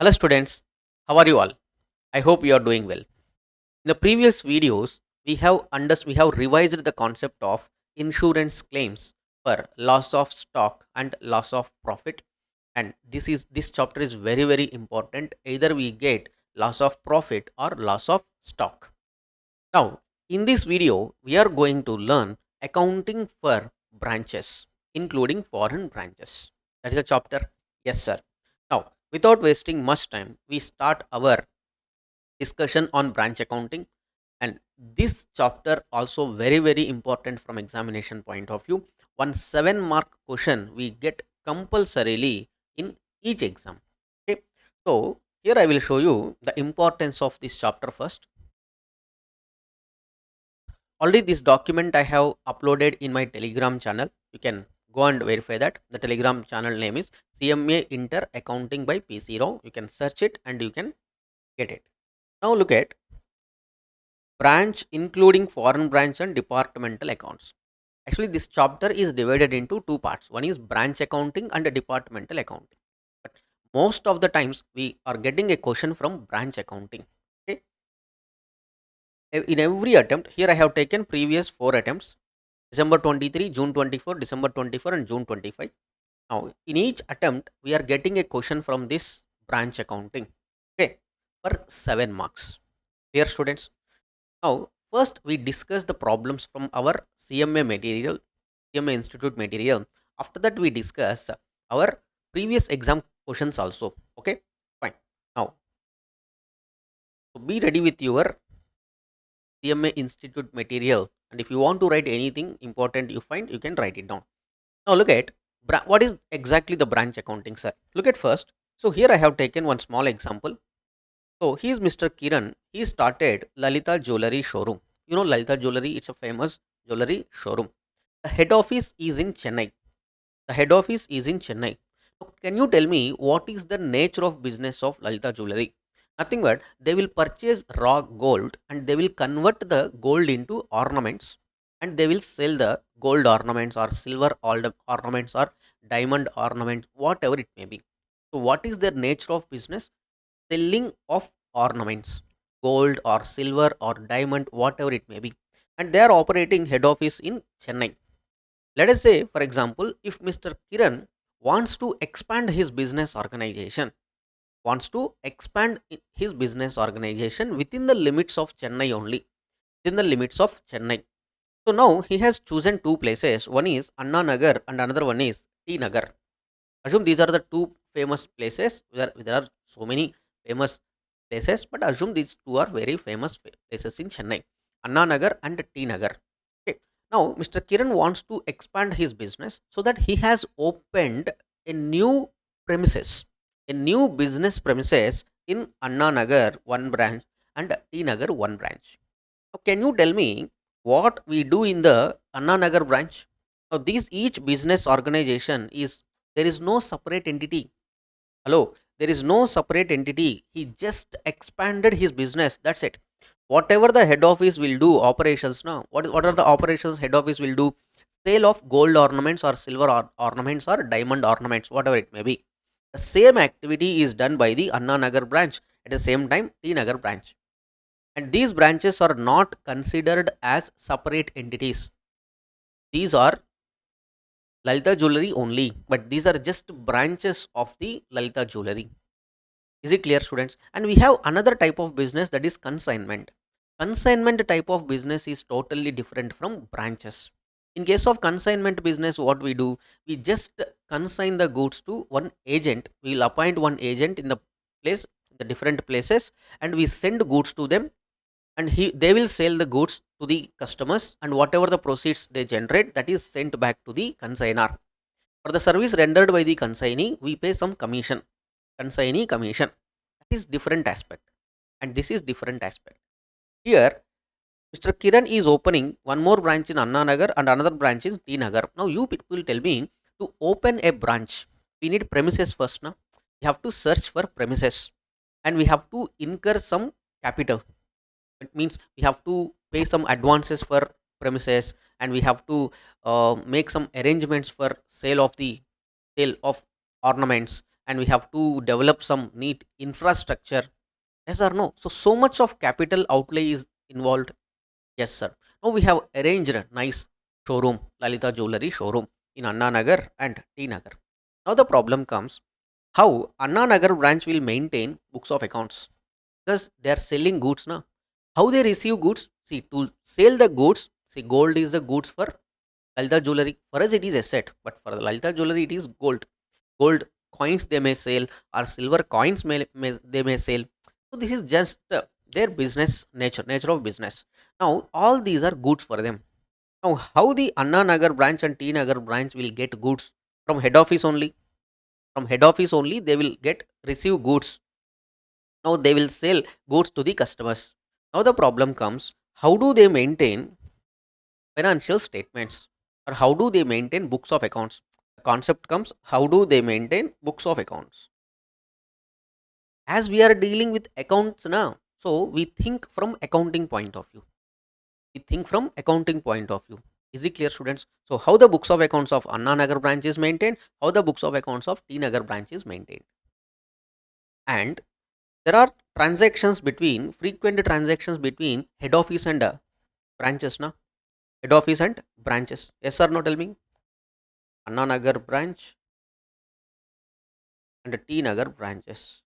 Hello students, how are you all? I hope you are doing well. In the previous videos, we have revised the concept of insurance claims for loss of stock and loss of profit. And this chapter is very important. Either we get loss of profit or loss of stock. Now, in this video, we are going to learn accounting for branches, including foreign branches. That is a chapter. Yes, sir. Now, without wasting much time, we start our discussion on branch accounting. And this chapter also very important from examination point of view. One 7-mark question we get compulsorily in each exam. Okay. So, here I will show you the importance of this chapter first. Already this document I have uploaded in my Telegram channel. You can go and verify that. The Telegram channel name is CMA Inter Accounting by PC Rao. You can search it and you can get it. Now look at branch including foreign branch and departmental accounts. Actually this chapter is divided into two parts. One is branch accounting and departmental accounting. But most of the times we are getting a question from branch accounting. Okay. In every attempt, here I have taken previous 4 attempts. December 23, June 24, December 24 and June 25. Now, in each attempt, we are getting a question from this branch accounting. Okay, for 7 marks. Dear students, now first we discuss the problems from our CMA material, CMA Institute material. After that, we discuss our previous exam questions also. Okay, fine. Now, so be ready with your CMA Institute material. And if you want to write anything important you find, you can write it down. Now look at what is exactly the branch accounting, sir. Look at first. So here I have taken one small example. So he is Mr. Kiran. He started Lalita Jewelry Showroom. You know Lalita Jewelry, it's a famous jewelry showroom. The head office is in Chennai. The head office is in Chennai. So can you tell me what is the nature of business of Lalita Jewelry? Nothing but they will purchase raw gold and they will convert the gold into ornaments, and they will sell the gold ornaments or silver ornaments or diamond ornaments, whatever it may be. So what is their nature of business? Selling of ornaments, gold or silver or diamond, whatever it may be. And they are operating head office in Chennai. Let us say, for example, if Mr. Kiran wants to expand his business organization, his business organization within the limits of Chennai only, within the limits of Chennai. So now he has chosen two places. One is Anna Nagar and another one is T Nagar. Assume these are the two famous places. There are so many famous places, but assume these two are very famous places in Chennai, Anna Nagar and T Nagar. Okay. Now Mr. Kiran wants to expand his business, so that he has opened a new premises, a new business premises in Anna Nagar one branch and T Nagar one branch. Now, can you tell me what we do in the Anna Nagar branch? Now, these each business organization is, there is no separate entity. Hello, there is no separate entity. He just expanded his business. That's it. Whatever the head office will do, operations now. What are the operations head office will do? Sale of gold ornaments or silver ornaments or diamond ornaments, whatever it may be. The same activity is done by the Anna Nagar branch, at the same time T Nagar branch. And these branches are not considered as separate entities. These are Lalita Jewelry only, but these are just branches of the Lalita Jewelry. Is it clear, students? And we have another type of business, that is consignment. Consignment type of business is totally different from branches. In case of consignment business, what we do, we just consign the goods to one agent. We will appoint one agent in the place, the different places, and we send goods to them, and they will sell the goods to the customers, and whatever the proceeds they generate, that is sent back to the consignor. For the service rendered by the consignee, we pay some commission, consignee commission. That is different aspect, and this is different aspect. Here Mr. Kiran is opening one more branch in Anna Nagar and another branch in T Nagar. Now you people tell me, to open a branch we need premises first. Now we have to search for premises, and we have to incur some capital. It means we have to pay some advances for premises, and we have to make some arrangements for sale of ornaments, and we have to develop some neat infrastructure. Yes or no? So much of capital outlay is involved. Yes, sir. Now we have arranged a nice showroom, Lalita Jewelry showroom in Anna Nagar and T Nagar. Now the problem comes, how Anna Nagar branch will maintain books of accounts, because they are selling goods now. How they receive goods? See, to sell the goods, see, gold is the goods for Lalita Jewelry. For us, it is asset, but for the Lalita Jewelry, it is gold. Gold coins they may sell, or silver coins they may sell. So this is just their business nature of business. Now all these are goods for them. Now how the Anna Nagar branch and T Nagar branch will get goods? From head office only. From head office only they will get receive goods. Now they will sell goods to the customers. Now the problem comes, how do they maintain financial statements, or how do they maintain books of accounts? The concept comes, how do they maintain books of accounts? As we are dealing with accounts now, so we think from accounting point of view. We think from accounting point of view. Is it clear, students? So how the books of accounts of Anna Nagar branch is maintained, how the books of accounts of T Nagar branch is maintained. And there are frequent transactions between head office and branches now. Head office and branches. Yes or no, tell me. Anna Nagar branch and T Nagar branches.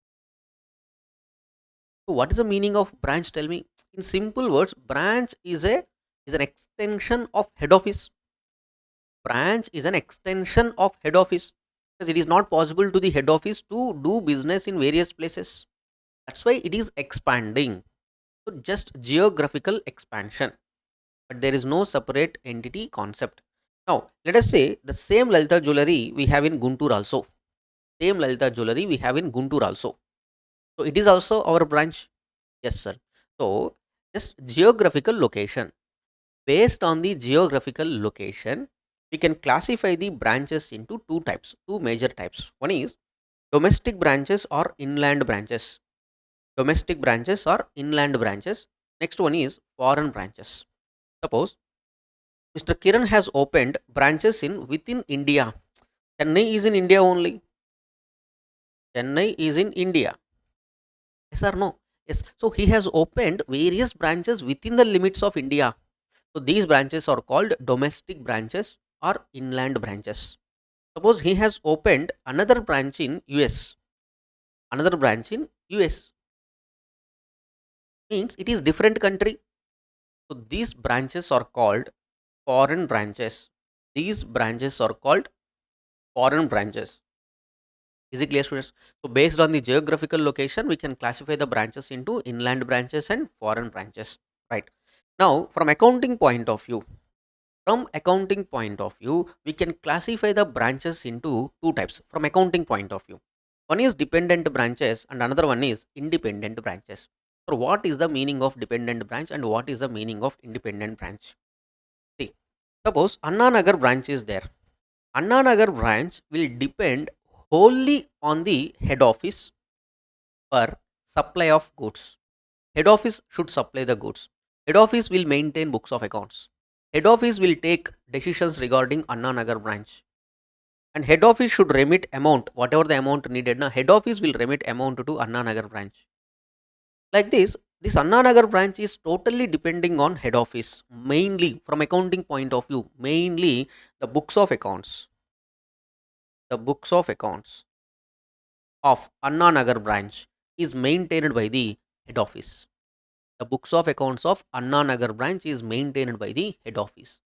So what is the meaning of branch? Tell me. In simple words, branch is an extension of head office. Branch is an extension of head office, because it is not possible to the head office to do business in various places. That's why it is expanding. So just geographical expansion, but there is no separate entity concept. Now let us say the same Lalita Jewelry we have in Guntur also. Same Lalita Jewelry we have in Guntur also. So it is also our branch. Yes, sir. So just geographical location. Based on the geographical location, we can classify the branches into two types, two major types. One is domestic branches or inland branches. Domestic branches or inland branches. Next one is foreign branches. Suppose Mr. Kiran has opened branches in within India. Chennai is in India only. Chennai is in India. Yes or no? Yes. So he has opened various branches within the limits of India. So these branches are called domestic branches or inland branches. Suppose he has opened another branch in US. Another branch in US means it is different country. So these branches are called foreign branches. These branches are called foreign branches. Is it clear, students? So based on the geographical location, we can classify the branches into inland branches and foreign branches. Right. Now, from accounting point of view, we can classify the branches into two types from accounting point of view. One is dependent branches and another one is independent branches. So what is the meaning of dependent branch and what is the meaning of independent branch? See, suppose Anna Nagar branch is there. Anna Nagar branch will depend wholly on the head office for supply of goods. Head office should supply the goods. Head office will maintain books of accounts. Head office will take decisions regarding Anna Nagar branch. And head office should remit amount, whatever the amount needed. Now, head office will remit amount to Anna Nagar branch. Like this Anna Nagar branch is totally depending on head office, mainly from accounting point of view, mainly the books of accounts. The books of accounts of Anna Nagar branch is maintained by the head office. The books of accounts of Anna Nagar branch is maintained by the head office.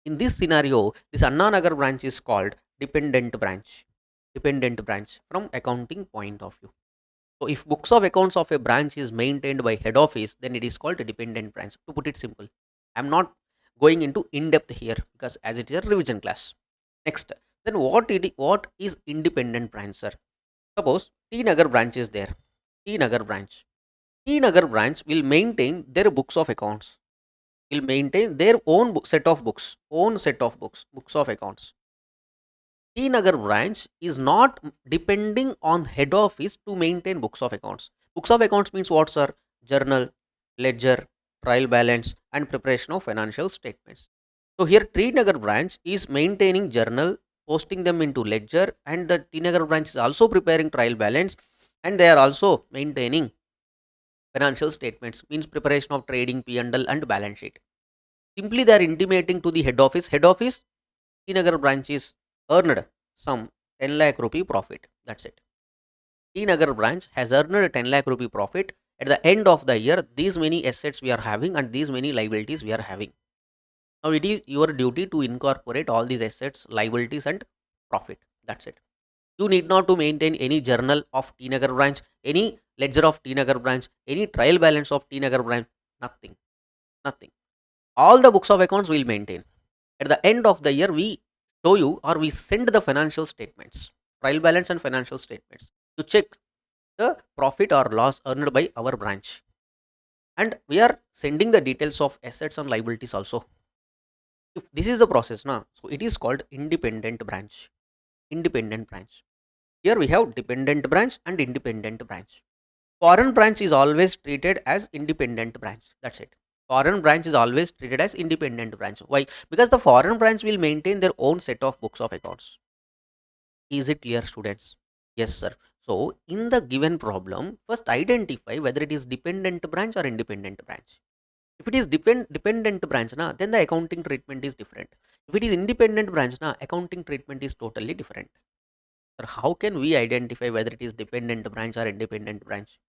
In this scenario, this Anna Nagar branch is called dependent branch. Dependent branch from accounting point of view. So if books of accounts of a branch is maintained by head office, then it is called a dependent branch. To put it simple, I am not going into in depth here because as it is a revision class. Next, then what is independent branch, sir? Suppose T Nagar branch is there. T Nagar branch. T Nagar branch will maintain their books of accounts. Will maintain their own set of books. Books of accounts. T Nagar branch is not depending on head office to maintain books of accounts. Books of accounts means what, sir? Journal, ledger, trial balance, and preparation of financial statements. So here T Nagar branch is maintaining journal, posting them into ledger, and the T Nagar branch is also preparing trial balance, and they are also maintaining financial statements, means preparation of trading P&L and balance sheet. Simply they are intimating to the head office, T Nagar branch is earned some 10 lakh rupee profit. That's it. T Nagar branch has earned 10 lakh rupee profit. At the end of the year, these many assets we are having and these many liabilities we are having. Now it is your duty to incorporate all these assets, liabilities and profit. That's it. You need not to maintain any journal of T Nagar branch, any ledger of T Nagar branch, any trial balance of T Nagar branch. Nothing. Nothing. All the books of accounts will maintain. At the end of the year, we show you or we send the financial statements, trial balance and financial statements to check the profit or loss earned by our branch. And we are sending the details of assets and liabilities also. If this is the process now, so it is called independent branch. Independent branch. Here we have dependent branch and independent branch. Foreign branch is always treated as independent branch. That's it. Foreign branch is always treated as independent branch. Why? Because the foreign branch will maintain their own set of books of accounts. Is it clear, students? Yes, sir. So, in the given problem, first identify whether it is dependent branch or independent branch. If it is dependent branch, na, then the accounting treatment is different. If it is independent branch, na, accounting treatment is totally different. Sir, how can we identify whether it is dependent branch or independent branch?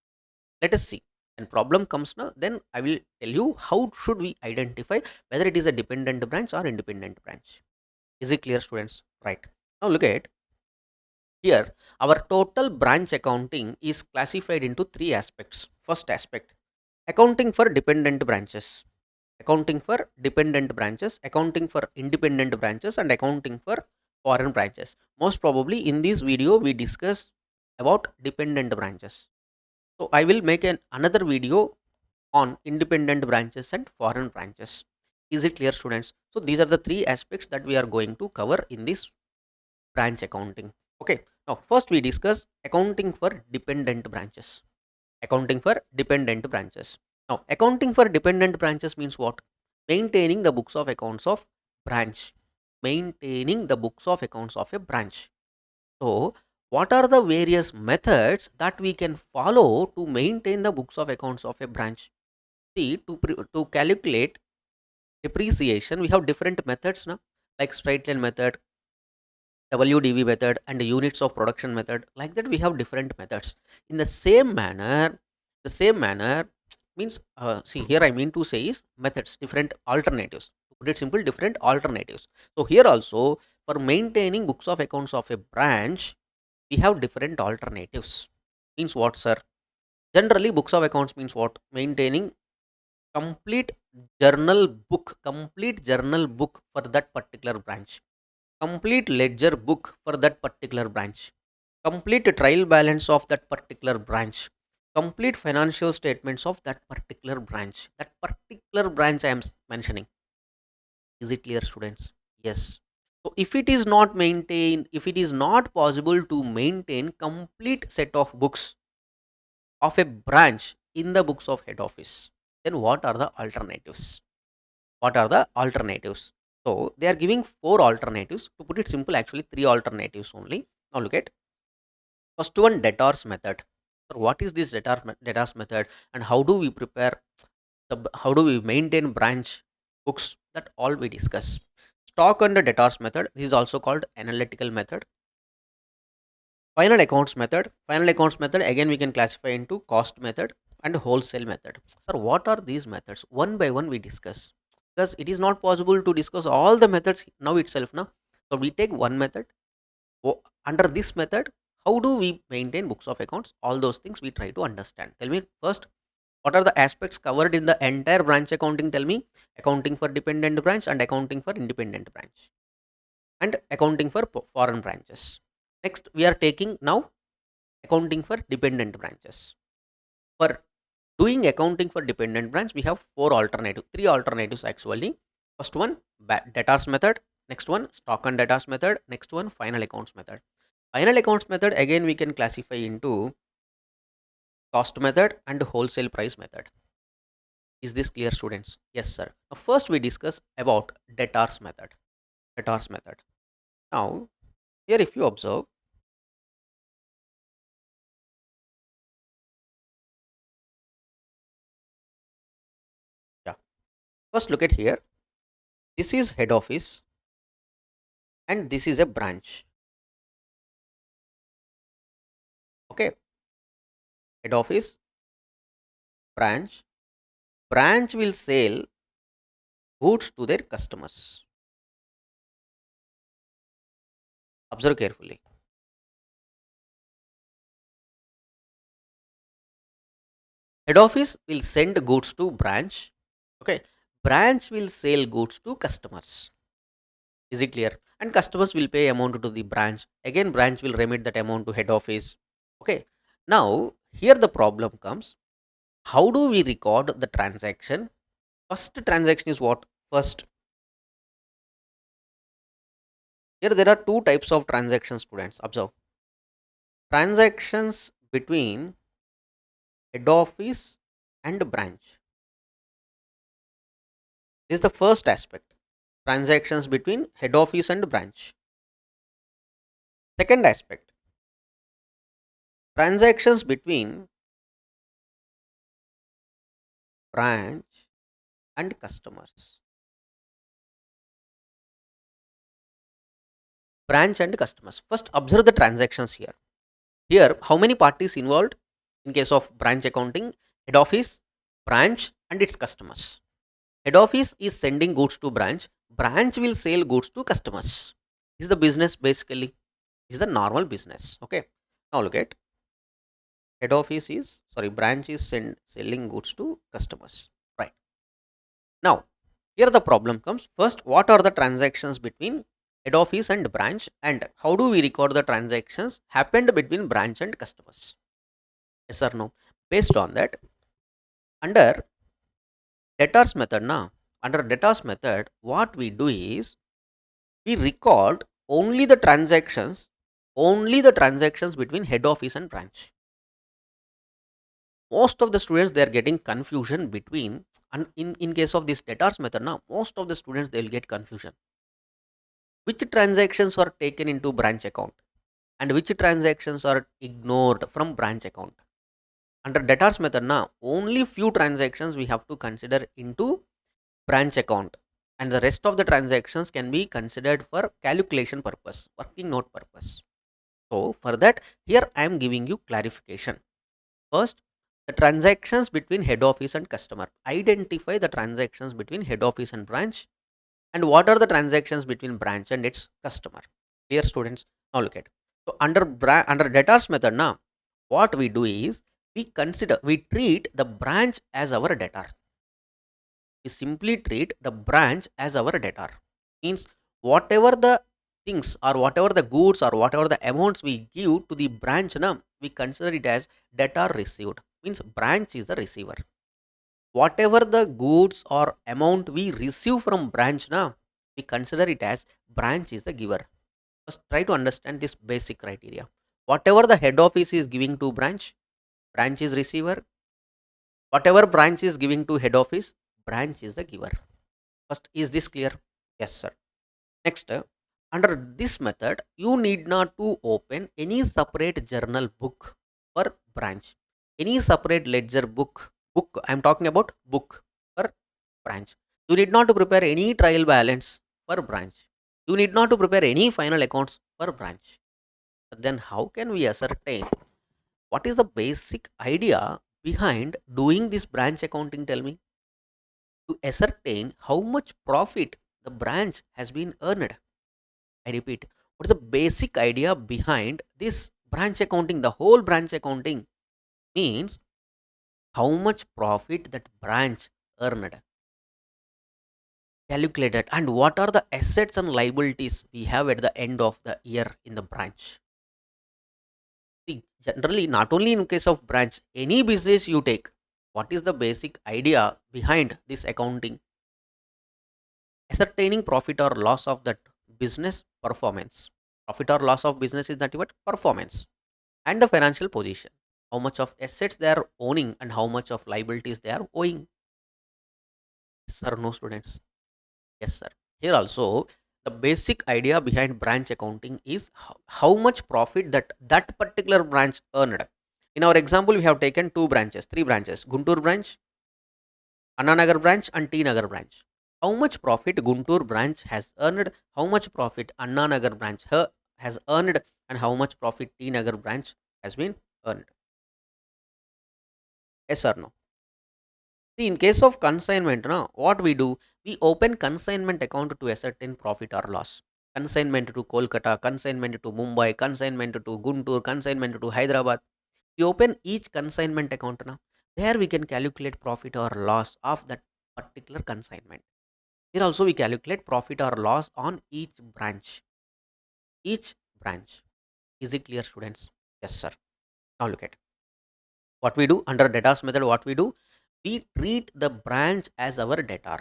Let us see. When problem comes now, then I will tell you how should we identify whether it is a dependent branch or independent branch. Is it clear, students? Right. Now look at here. Our total branch accounting is classified into three aspects. First aspect, accounting for dependent branches, accounting for dependent branches, accounting for independent branches, and accounting for foreign branches. Most probably in this video we discuss about dependent branches. So I will make another video on independent branches and foreign branches. Is it clear, students? So these are the three aspects that we are going to cover in this branch accounting. Okay. Now first we discuss accounting for dependent branches. Accounting for dependent branches. Now accounting for dependent branches means what? Maintaining the books of accounts of branch. Maintaining the books of accounts of a branch. So what are the various methods that we can follow to maintain the books of accounts of a branch? See, to calculate depreciation, we have different methods now, like straight line method, WDV method, and units of production method. Like that, we have different methods. In the same manner means, see here I mean to say is methods, different alternatives. To put it simple, different alternatives. So here also for maintaining books of accounts of a branch, we have different alternatives. Means what, sir? Generally, books of accounts means what? Maintaining complete complete journal book for that particular branch, complete ledger book for that particular branch, complete trial balance of that particular branch, complete financial statements of that particular branch. That particular branch I am mentioning. Is it clear, students? Yes. So if it is not maintained, if it is not possible to maintain complete set of books of a branch in the books of head office, then what are the alternatives? What are the alternatives? So they are giving four alternatives. To put it simple, actually three alternatives only. Now look at first one, debtors method. So what is this debtors method, and how do we prepare how do we maintain branch books? That all we discuss. Stock under debtors method. This is also called analytical method. Final accounts method. Final accounts method again we can classify into cost method and wholesale method. Sir, what are these methods? One by one we discuss, because it is not possible to discuss all the methods now itself now. So we take one method. Under this method, how do we maintain books of accounts? All those things we try to understand. Tell me first, what are the aspects covered in the entire branch accounting? Tell me. Accounting for dependent branch and accounting for independent branch and accounting for foreign branches. Next, we are taking now accounting for dependent branches. For doing accounting for dependent branch, we have three alternatives actually. First one, debtors method. Next one, stock and debtors method. Next one, final accounts method. Final accounts method again we can classify into cost method and wholesale price method. Is this clear, students? Yes, sir. Now, first we discuss about debtors method. Debtors method. Now Here, if you observe, yeah, first look at here. This is head office and this is a branch. Okay, head office, branch. Branch will sell goods to their customers. Observe carefully. Head office will send goods to branch. Okay, branch will sell goods to customers. Is it clear? And customers will pay amount to the branch. Again, branch will remit that amount to head office. Okay. Now, here the problem comes. How do we record the transaction? First transaction is what? First, here there are two types of transactions, students. Observe. Transactions between head office and branch. This is the first aspect. Transactions between head office and branch. Second aspect. Transactions between branch and customers. Branch and customers. First, observe the transactions here. Here, how many parties involved in case of branch accounting? Head office, branch, and its customers. Head office is sending goods to branch. Branch will sell goods to customers. This is the business basically. This is the normal business. Okay. Now look at head office is branch is selling goods to customers. Right. Now, here the problem comes. First, what are the transactions between head office and branch, and how do we record the transactions happened between branch and customers? Yes or no? Based on that, under debtors method now, under debtors method, what we do is we record only the transactions between head office and branch. Most of the students they are getting confusion between, and in case of this debtors method now, most of the students they will get confusion. Which transactions are taken into branch account and which transactions are ignored from branch account? Under debtors method now, only few transactions we have to consider into branch account, and the rest of the transactions can be considered for calculation purpose, working note purpose. So for that, here I am giving you clarification. First, the transactions between head office and customer. Identify the transactions between head office and branch, and what are the transactions between branch and its customer. Clear, students? Now look at. So under debtors method now, what we do is we treat the branch as our debtor. We simply treat the branch as our debtor. Means whatever the things or whatever the goods or whatever the amounts we give to the branch now, we consider it as debtor received. Means branch is the receiver. Whatever the goods or amount we receive from branch now, we consider it as branch is the giver. First try to understand this basic criteria. Whatever the head office is giving to branch, branch is receiver. Whatever branch is giving to head office, branch is the giver. First, is this clear? Yes, sir. Next, under this method, you need not to open any separate journal book for branch, any separate ledger book. I am talking about book for branch. You need not to prepare any trial balance for branch. You need not to prepare any final accounts for branch. Then how can we ascertain what is the basic idea behind doing this branch accounting? Tell me. To ascertain how much profit the branch has been earned. I repeat, what is the basic idea behind this branch accounting? The whole branch accounting means how much profit that branch earned, calculated, and what are the assets and liabilities we have at the end of the year in the branch. See, generally, not only in case of branch, any business you take, what is the basic idea behind this accounting? Ascertaining profit or loss of that business performance. Profit or loss of business is nothing but performance, and the financial position. How much of assets they are owning and how much of liabilities they are owing. Yes, sir. No, students. Yes, sir. Here also, the basic idea behind branch accounting is how much profit that particular branch earned. In our example, we have taken two branches, three branches: Guntur branch, Annanagar branch, and T Nagar branch. How much profit Guntur branch has earned, how much profit Annanagar branch has earned, and how much profit T Nagar branch has been earned. Yes or no? See, in case of consignment, now what we do, we open consignment account to ascertain profit or loss. Consignment to Kolkata, consignment to Mumbai, consignment to Guntur, consignment to Hyderabad. We open each consignment account now. There we can calculate profit or loss of that particular consignment. Here also we calculate profit or loss on each branch. Each branch. Is it clear, students? Yes, sir. Now look at what we do under debtors method. What we do, we treat the branch as our debtor.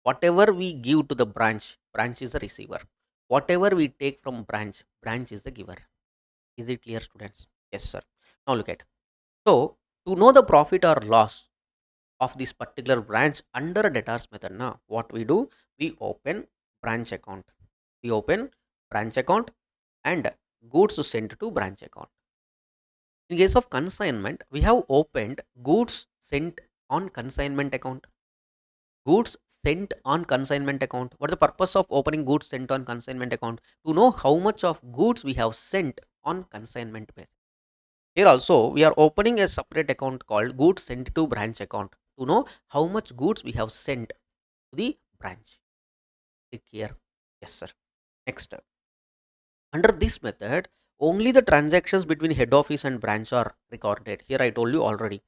Whatever we give to the branch is the receiver. Whatever we take from branch is the giver. Is it clear, students? Yes, sir. Now look at. So to know the profit or loss of this particular branch under debtors method, now what we do, we open branch account. We open branch account and goods sent to branch account. In case of consignment, we have opened goods sent on consignment account. Goods sent on consignment account. What is the purpose of opening goods sent on consignment account? To know how much of goods we have sent on consignment basis. Here also we are opening a separate account called goods sent to branch account to know how much goods we have sent to the branch. Is it clear? Yes, sir. Next, under this method, only the transactions between head office and branch are recorded. Here I told you already.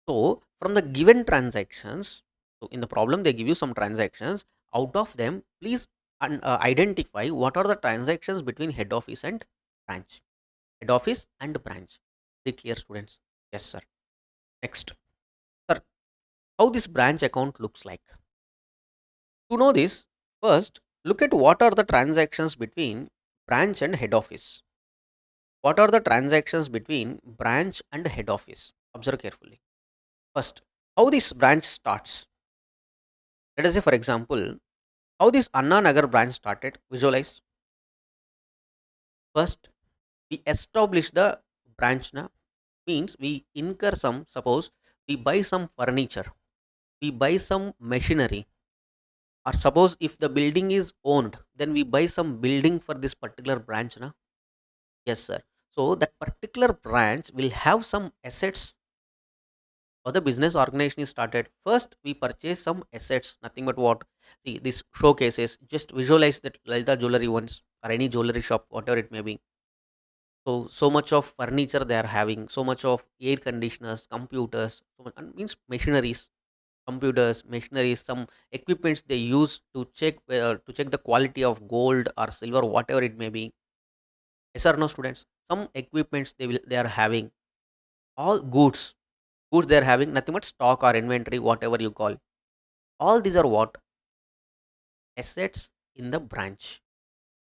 So from the given transactions, so in the problem they give you some transactions. Out of them, please identify what are the transactions between head office and branch. Head office and branch. Is it clear, students? Yes, sir. Next, sir, how this branch account looks like. To know this, first look at what are the transactions between branch and head office. What are the transactions between branch and head office? Observe carefully. First, how this branch starts. Let us say, for example, how this Anna Nagar branch started. Visualize. First, we establish the branch now. Means we incur some, suppose we buy some furniture, we buy some machinery, or suppose if the building is owned, then we buy some building for this particular branch now. Yes, sir. So that particular branch will have some assets, or the business organization is started. First we purchase some assets, nothing but what, see this showcases. Just visualize that Lalita jewelry ones or any jewelry shop, whatever it may be. So much of furniture they are having, so much of air conditioners, computers, so much, and means machineries, computers, machineries, some equipments they use to check the quality of gold or silver, whatever it may be. Yes or no, students? Some equipments they are having, all goods they are having, nothing but stock or inventory, whatever you call. All these are what, assets in the branch.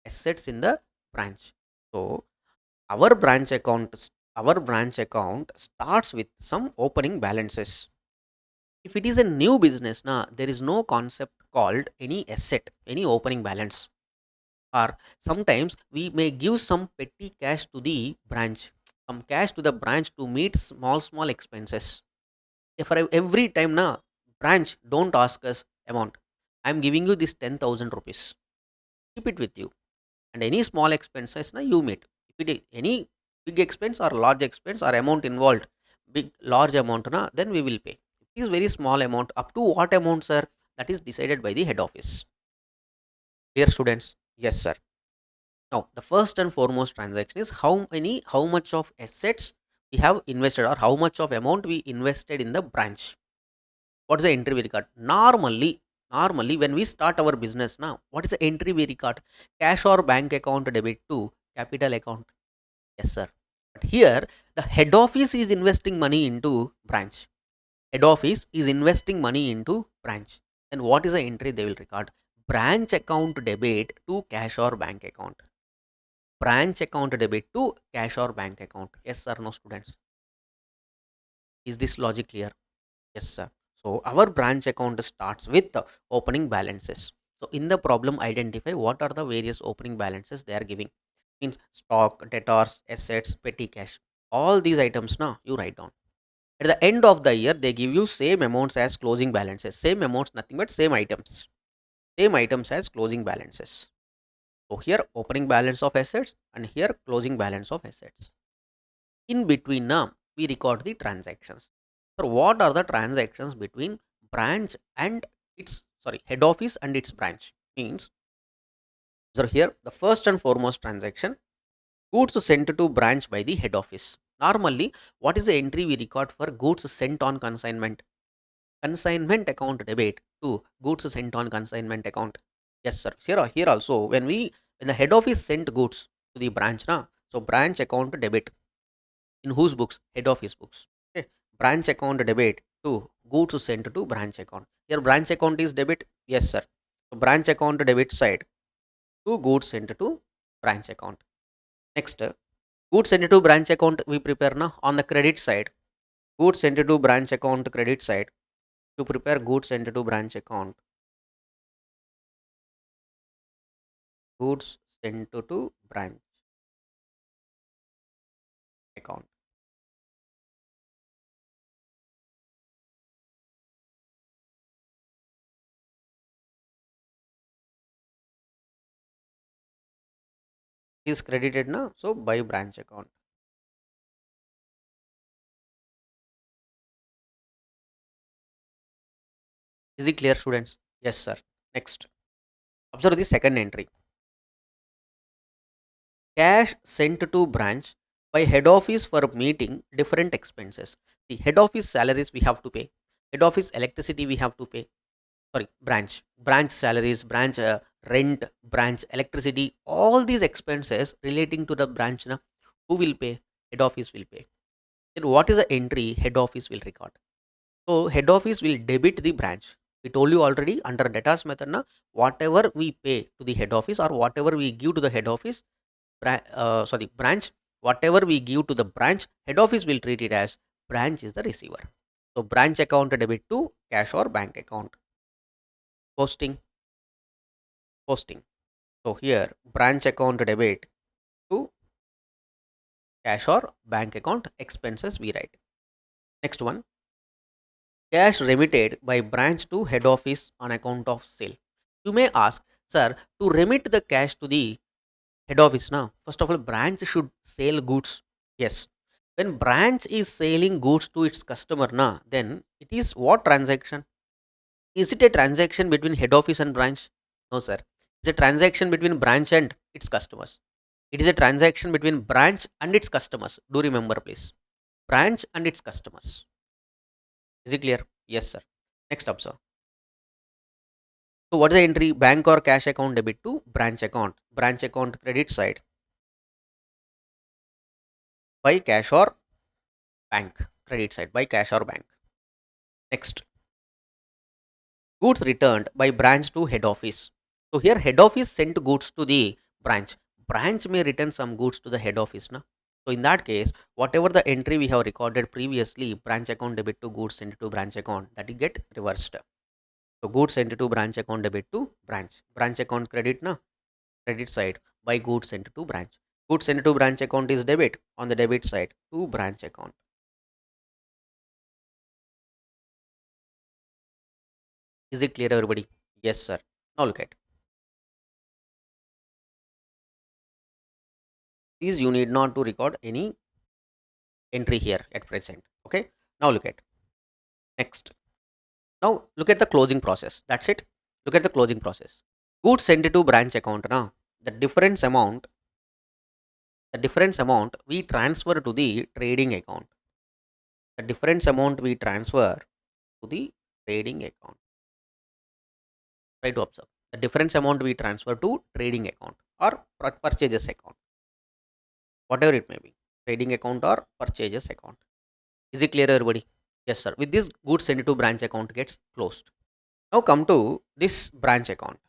Assets in the branch. So our branch account starts with some opening balances. If it is a new business, now there is no concept called any asset, any opening balance. Or sometimes we may give some petty cash to the branch, some cash to the branch to meet small expenses. If for every time now, branch don't ask us amount. I am giving you this 10,000 rupees. Keep it with you, and any small expenses now you meet. If it is any big expense or large expense or amount involved, big large amount na, then we will pay. It is very small amount. Up to what amount, sir? That is decided by the head office. Dear students, yes, sir. Now the first and foremost transaction is how much of assets we have invested, or how much of amount we invested in the branch. What is the entry we record? Normally when we start our business now, what is the entry we record? Cash or bank account debit to capital account. Yes, sir. But here the head office is investing money into branch. Head office is investing money into branch. Then what is the entry they will record? Branch account debit to cash or bank account. Branch account debit to cash or bank account. Yes, sir. No, students. Is this logic clear? Yes, sir. So our branch account starts with the opening balances. So in the problem, identify what are the various opening balances they are giving. Means stock, debtors, assets, petty cash. All these items now you write down. At the end of the year, they give you same amounts as closing balances. Same amounts, nothing but same items. Same items as closing balances. So here opening balance of assets and here closing balance of assets. In between now we record the transactions. So what are the transactions between branch and its head office and its branch? Means so here the first and foremost transaction, goods sent to branch by the head office. Normally, what is the entry we record for goods sent on consignment? Consignment account debit to goods sent on consignment account. Yes, sir. Here also when the head office sent goods to the branch, na, so branch account debit in whose books? Head office books. Okay. Branch account debit to goods sent to branch account. Here branch account is debit. Yes, sir. So branch account debit side to goods sent to branch account. Next, goods sent to branch account we prepare na on the credit side. Goods sent to branch account credit side to prepare goods sent to branch account. Goods sent to branch account is credited na, so by branch account. Is it clear, students? Yes, sir. Next, observe the second entry. Cash sent to branch by head office for meeting different expenses. The head office salaries we have to pay. Head office electricity we have to pay. Sorry, branch salaries, branch rent, branch electricity, all these expenses relating to the branch na, who will pay? Head office will pay. Then what is the entry head office will record? So head office will debit the branch. We told you already under debtors method na, whatever we pay to the head office or whatever we give to the head office, branch, whatever we give to the branch, head office will treat it as branch is the receiver. So branch account debit to cash or bank account. Posting. So here branch account debit to cash or bank account expenses we write. Next one, cash remitted by branch to head office on account of sale. You may ask, sir, to remit the cash to the head office now, first of all, branch should sell goods. Yes. When branch is selling goods to its customer now, then it is what transaction? Is it a transaction between head office and branch? No, sir. It's a transaction between branch and its customers. It is a transaction between branch and its customers. Do remember, please. Branch and its customers. Is it clear? Yes, sir. Next up, sir. So, what is the entry? Bank or cash account debit to branch account. Branch account credit side by cash or bank. Credit side by cash or bank. Next, goods returned by branch to head office. So, here head office sent goods to the branch. Branch may return some goods to the head office. Na? So, in that case, whatever the entry we have recorded previously, branch account debit to goods sent to branch account, that will get reversed. So, goods sent to branch account debit to branch. Branch account credit, na? Credit side by goods sent to branch. Goods sent to branch account is debit on the debit side to branch account. Is it clear, everybody? Yes, sir. Now look at these. You need not to record any entry here at present. Okay. Now look at next. Now look at the closing process. That's it. Look at the closing process. Goods sent to branch account now. The difference amount we transfer to the trading account. The difference amount we transfer to the trading account. Try to observe. The difference amount we transfer to trading account or purchases account. Whatever it may be. Trading account or purchases account. Is it clear, everybody? Yes, sir. With this, goods sent to branch account gets closed. Now come to this branch account.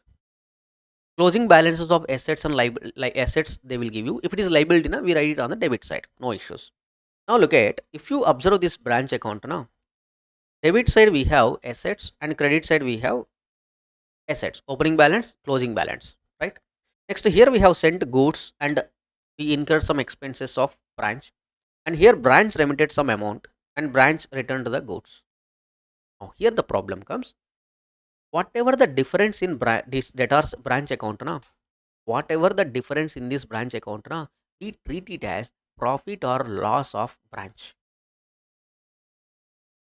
Closing balances of assets and like assets they will give you. If it is liability, na, we write it on the debit side. No issues. Now look at, if you observe this branch account now, debit side we have assets and credit side we have assets, opening balance, closing balance, right? Next, here we have sent goods and we incurred some expenses of branch, and here branch remitted some amount and branch returned the goods. Now here the problem comes. Whatever the difference in this debtors branch account na, whatever the difference in this branch account na, we treat it as profit or loss of branch.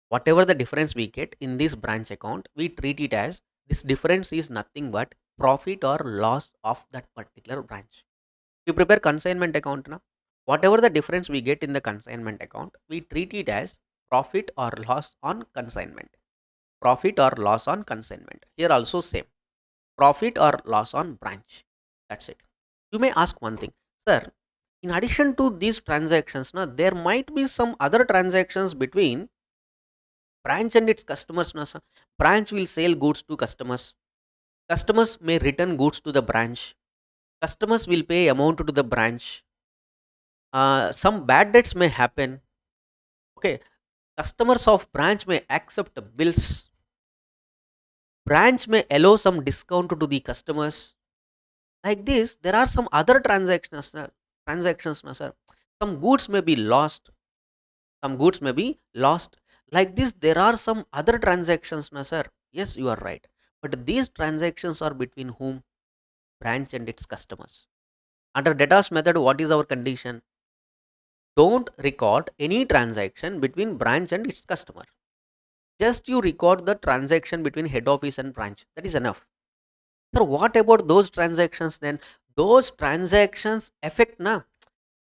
Whatever the difference we get in this branch account, we treat it as this difference is nothing but profit or loss of that particular branch. You prepare consignment account na, whatever the difference we get in the consignment account, we treat it as profit or loss on consignment. Profit or loss on consignment. Here also same. Profit or loss on branch. That's it. You may ask one thing, sir, in addition to these transactions, na, there might be some other transactions between branch and its customers. Na, sir. Branch will sell goods to customers. Customers may return goods to the branch. Customers will pay amount to the branch. Some bad debts may happen. Okay, customers of branch may accept bills. Branch may allow some discount to the customers. Like this, there are some other transactions, na, sir. Some goods may be lost. Some goods may be lost. Like this, there are some other transactions, na, sir. Yes, you are right. But these transactions are between whom? Branch and its customers. Under debtors method, what is our condition? Don't record any transaction between branch and its customer. Just you record the transaction between head office and branch. That is enough. Sir, what about those transactions then? Those transactions affect na.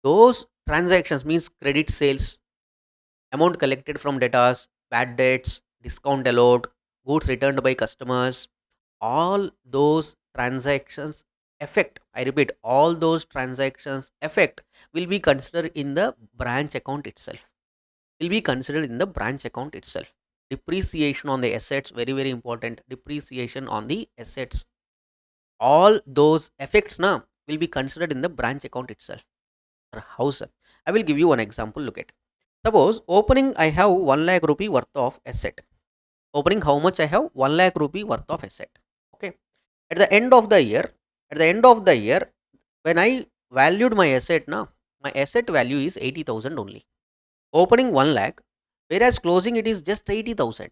Those transactions means credit sales, amount collected from debtors, bad debts, discount allowed, goods returned by customers. All those transactions affect. I repeat, all those transactions affect will be considered in the branch account itself. Will be considered in the branch account itself. Depreciation on the assets, very very important. Depreciation on the assets, all those effects now will be considered in the branch account itself. How, sir? I will give you one example. Look at, suppose opening I have 1 lakh rupee worth of asset. Opening how much I have? 1 lakh rupee worth of asset. Okay, at the end of the year, at the end of the year, when I valued my asset now, my asset value is 80,000 only. Opening 1 lakh, whereas closing it is just 80,000.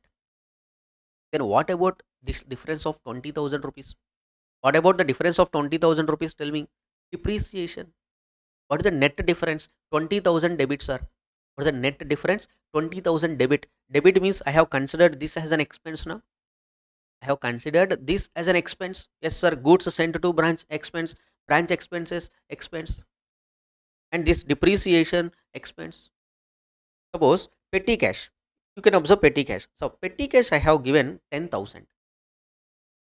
Then what about this difference of 20,000 rupees? What about the difference of 20,000 rupees? Tell me. Depreciation. What is the net difference? 20,000 debit, sir. What is the net difference? 20,000 debit. Debit means I have considered this as an expense now. I have considered this as an expense. Yes, sir. Goods sent to branch expense. Branch expenses expense. And this depreciation expense. Suppose petty cash. You can observe petty cash. So petty cash I have given 10,000.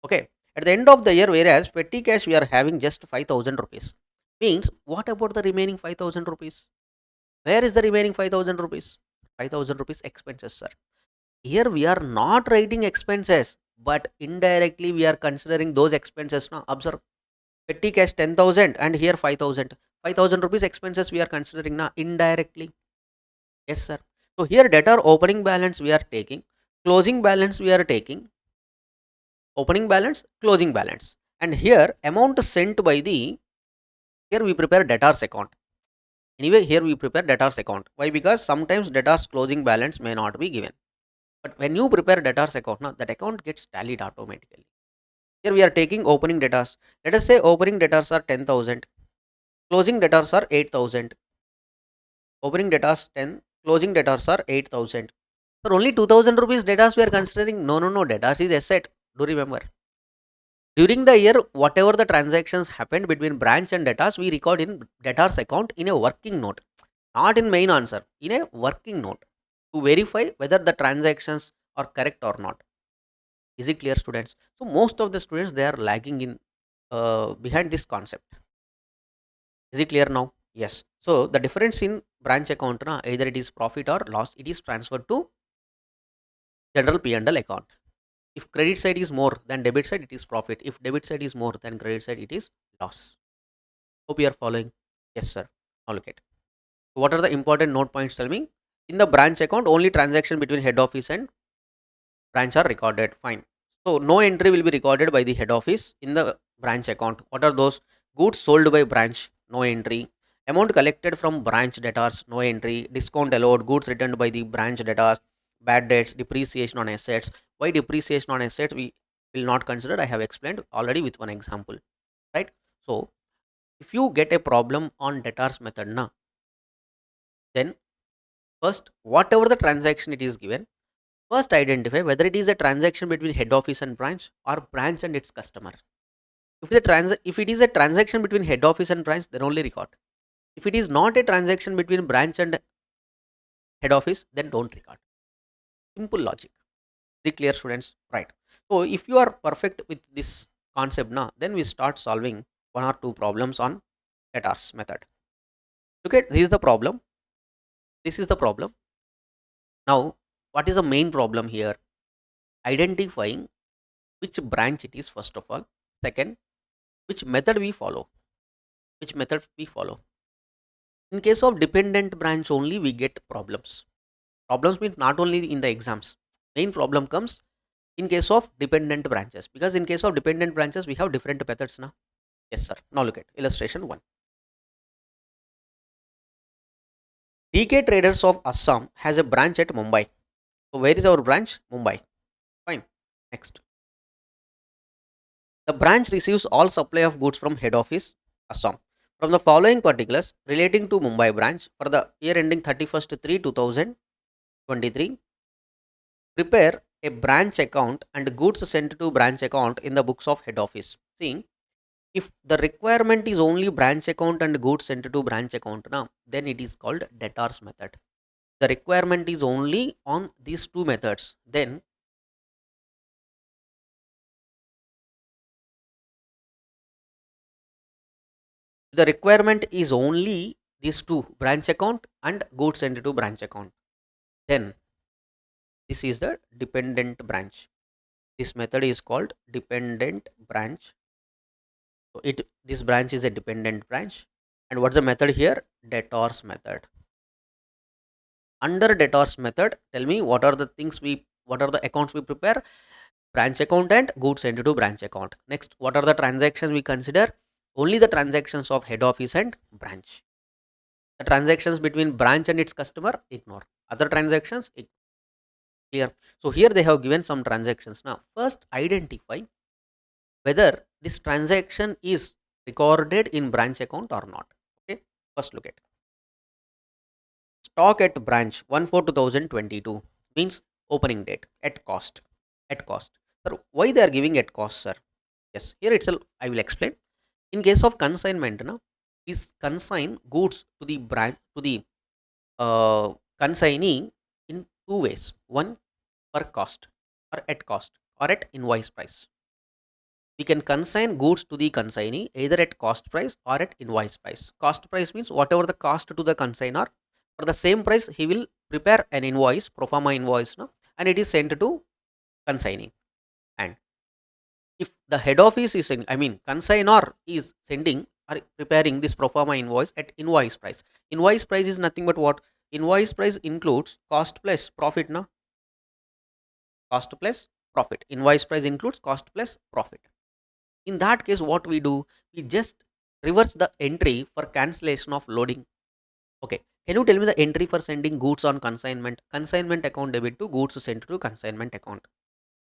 Okay. At the end of the year, whereas petty cash we are having just 5,000 rupees. Means what about the remaining 5,000 rupees? Where is the remaining 5,000 rupees? 5,000 rupees expenses, sir. Here we are not writing expenses, but indirectly we are considering those expenses. Now observe, petty cash 10,000 and here 5,000. 5,000 rupees expenses we are considering now indirectly. Yes, sir. So here debtor opening balance we are taking, closing balance we are taking, opening balance, closing balance. And here amount sent by the, here we prepare debtors account. Anyway, here we prepare debtors account. Why? Because sometimes debtors closing balance may not be given. But when you prepare debtors account, now that account gets tallied automatically. Here we are taking opening debtors. Let us say opening debtors are 10,000. Closing debtors are 8,000. Opening debtors 10. Closing debtors are 8,000. So only 2,000 rupees debtors we are considering. No, no, no. Debtors is asset. Do remember. During the year, whatever the transactions happened between branch and debtors, we record in debtors account in a working note. Not in main answer, in a working note to verify whether the transactions are correct or not. Is it clear, students? So most of the students, they are lagging in behind this concept. Is it clear now? Yes. So the difference in branch account, na, either it is profit or loss, it is transferred to general P&L account. If credit side is more than debit side, it is profit. If debit side is more than credit side, it is loss. Hope you are following. Yes, sir. Now look at, what are the important note points? Tell me. In the branch account, only transaction between head office and branch are recorded. Fine. So no entry will be recorded by the head office in the branch account. What are those? Goods sold by branch, no entry. Amount collected from branch debtors, no entry. Discount allowed, goods returned by the branch debtors, bad debts, depreciation on assets. Why depreciation on assets we will not consider? I have explained already with one example, right? So if you get a problem on debtors method now, then first whatever the transaction it is given, first identify whether it is a transaction between head office and branch or branch and its customer. If it is a transaction between head office and branch, then only record. If it is not a transaction between branch and head office, then don't record. Simple logic. Is it clear, students? Right. So if you are perfect with this concept now, then we start solving one or two problems on debtors method. Look at, this is the problem. This is the problem. Now, what is the main problem here? Identifying which branch it is, first of all. Second, which method we follow. Which method we follow. In case of dependent branch only, we get problems. Problems means not only in the exams. Main problem comes in case of dependent branches, because in case of dependent branches we have different methods now. Yes sir. Now look at illustration 1. DK Traders of Assam has a branch at Mumbai. So where is our branch? Mumbai. Fine. Next. The branch receives all supply of goods from head office Assam. From the following particulars relating to Mumbai branch for the year ending 31st 3 2023, prepare a branch account and goods sent to branch account in the books of head office. See, if the requirement is only branch account and goods sent to branch account now, then it is called debtors method. The requirement is only on these two methods, then the requirement is only these two, branch account and goods sent to branch account, then this is the dependent branch. This method is called dependent branch. So this branch is a dependent branch. And what's the method here? Debtors method. Under debtors method, tell me what are the accounts we prepare? Branch account and goods sent to branch account. Next, what are the transactions we consider? Only the transactions of head office and branch. The transactions between branch and its customer, ignore. Other transactions, clear. So here they have given some transactions. Now first identify whether this transaction is recorded in branch account or not. Okay, first look at stock at branch 1/4/2022 means opening date at cost. At cost. Sir, why they are giving at cost, sir? Yes, here itself I will explain. In case of consignment, now is consign goods to the branch to the consignee in two ways. One, per cost or at cost or at invoice price. We can consign goods to the consignee either at cost price or at invoice price. Cost price means whatever the cost to the consignor, for the same price he will prepare an invoice, pro forma invoice, no? And it is sent to consignee. And if the head office is I mean consignor is sending or preparing this pro forma invoice at invoice price. Invoice price is nothing but what? Invoice price includes cost plus profit, no? Cost plus profit. Invoice price includes cost plus profit. In that case, what we do? We just reverse the entry for cancellation of loading. Okay. Can you tell me the entry for sending goods on consignment? Consignment account debit to goods sent to consignment account.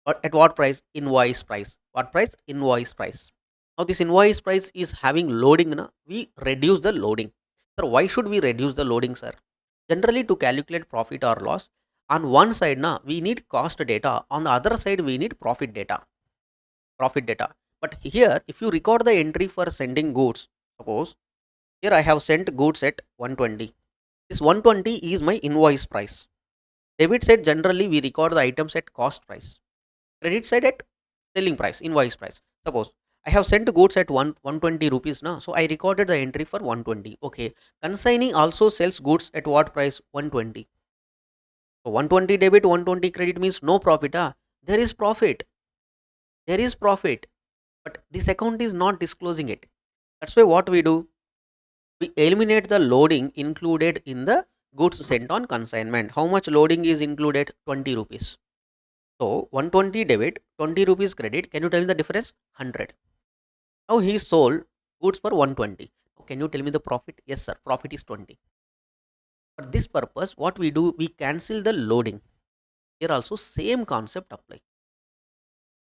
Or at what price? Invoice price. What price? Invoice price. Now this invoice price is having loading. Na? We reduce the loading. Sir, why should we reduce the loading, sir? Generally to calculate profit or loss, on one side na, we need cost data. On the other side, we need profit data. Profit data. But here, if you record the entry for sending goods, suppose here I have sent goods at 120. This 120 is my invoice price. Debit side, generally we record the items at cost price. Credit side at selling price, invoice price. Suppose I have sent goods at 120 rupees now, so I recorded the entry for 120. Okay, consignee also sells goods at what price? 120. So 120 debit, 120 credit means no profit. There is profit. There is profit. But this account is not disclosing it. That's why what we do? We eliminate the loading included in the goods sent on consignment. How much loading is included? 20 rupees. So 120 debit, 20 rupees credit. Can you tell me the difference? 100. Now he sold goods for 120. Can you tell me the profit? Yes, sir. Profit is 20. For this purpose, what we do, we cancel the loading. Here also same concept apply.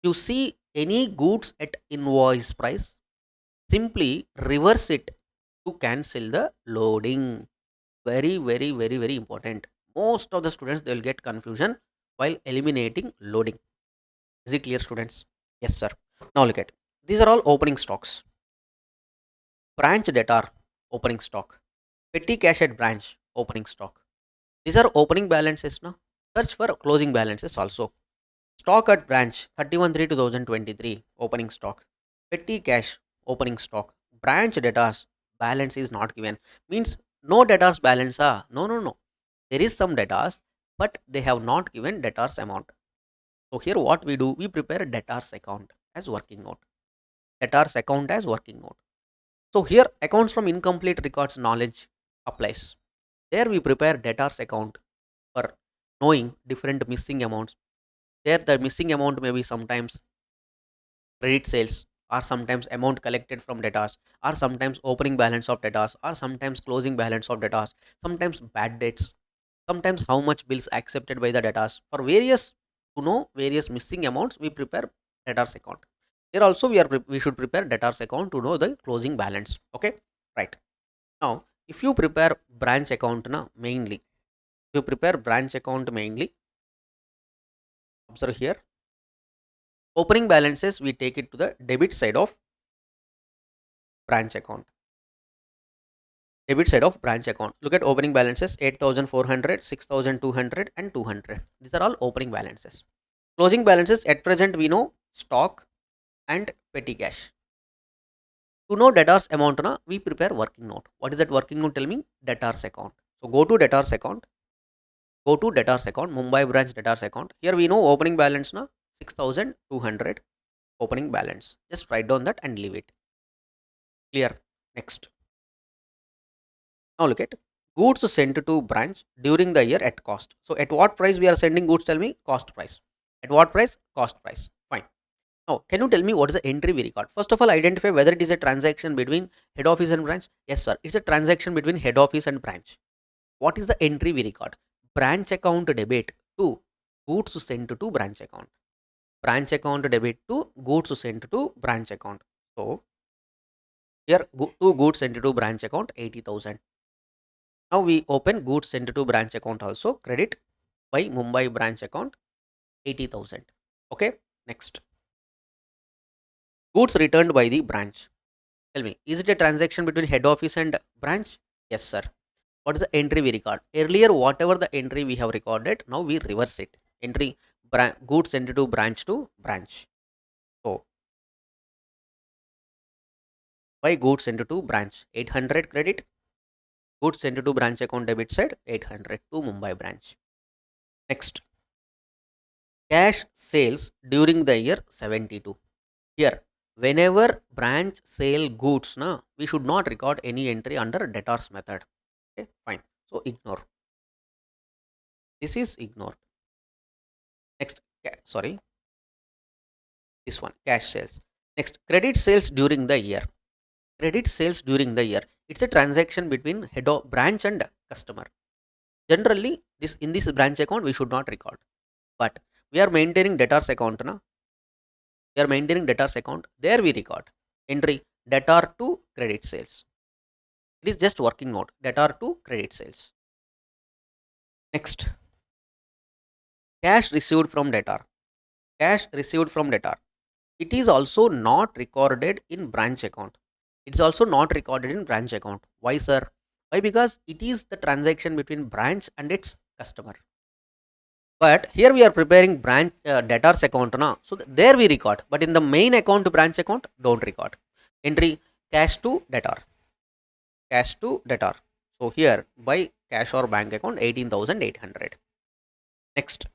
You see any goods at invoice price, simply reverse it to cancel the loading. Very important. Most of the students, they will get confusion while eliminating loading. Is it clear, students? Yes, sir. Now look at, these are all opening stocks. Branch debtor, opening stock. Petty cash at branch, opening stock. These are opening balances now. Search for closing balances also. Stock at branch 31/3/2023, opening stock. Petty cash, opening stock. Branch debtors, balance is not given. Means no debtors balance. No. There is some debtors, but they have not given debtors amount. So here what we do, we prepare debtors account as working note. Debtors account as working note. So here accounts from incomplete records knowledge applies. There we prepare debtors account for knowing different missing amounts. There the missing amount may be sometimes credit sales, or sometimes amount collected from debtors, or sometimes opening balance of debtors, or sometimes closing balance of debtors, sometimes bad debts, sometimes how much bills accepted by the debtors. For various, to know various missing amounts, we prepare debtors account. Here also we should prepare debtors account to know the closing balance. Okay, right. Now if you prepare branch account now mainly, if you prepare branch account mainly, observe here, opening balances we take it to the debit side of branch account. Debit side of branch account. Look at opening balances 8,400, 6,200 and 200. These are all opening balances. Closing balances at present we know stock and petty cash. To know debtors amount na, we prepare working note. What is that working note? Tell me. Debtors account. So go to debtors account. Go to debtors account, Mumbai branch debtors account. Here we know opening balance na 6,200 opening balance. Just write down that and leave it. Clear. Next. Now look at goods sent to branch during the year at cost. So at what price we are sending goods? Tell me. Cost price. At what price? Cost price. Fine. Now can you tell me what is the entry we record? First of all, identify whether it is a transaction between head office and branch. Yes, sir. It's a transaction between head office and branch. What is the entry we record? Branch account debit to goods sent to branch account. Branch account debit to goods sent to branch account. So here two goods sent to branch account 80,000. Now we open goods sent to branch account also, credit by Mumbai branch account 80,000. Okay, next. Goods returned by the branch. Tell me, is it a transaction between head office and branch? Yes, sir. What is the entry we record? Earlier, whatever the entry we have recorded, now we reverse it. Entry goods sent to branch to branch. So by goods sent to branch 800 credit, goods sent to branch account debit side 800 to Mumbai branch. Next, cash sales during the year 72. Here, whenever branch sale goods, na, we should not record any entry under debtors method. Okay, fine. So ignore. This is ignored. Next, sorry, this one, cash sales. Next, credit sales during the year. Credit sales during the year. It's a transaction between head of branch and customer. Generally, this in this branch account we should not record, but we are maintaining debtors account. Na? We are maintaining debtors account. There we record entry debtor to credit sales. It is just working note. Debtor to credit sales. Next, cash received from debtor. Cash received from debtor. It is also not recorded in branch account. It is also not recorded in branch account. Why, sir? Why? Because it is the transaction between branch and its customer. But here we are preparing branch debtors account now. So there we record. But in the main account branch account, don't record. Entry cash to debtor. Cash to debtor. So here by cash or bank account 18,800. Next.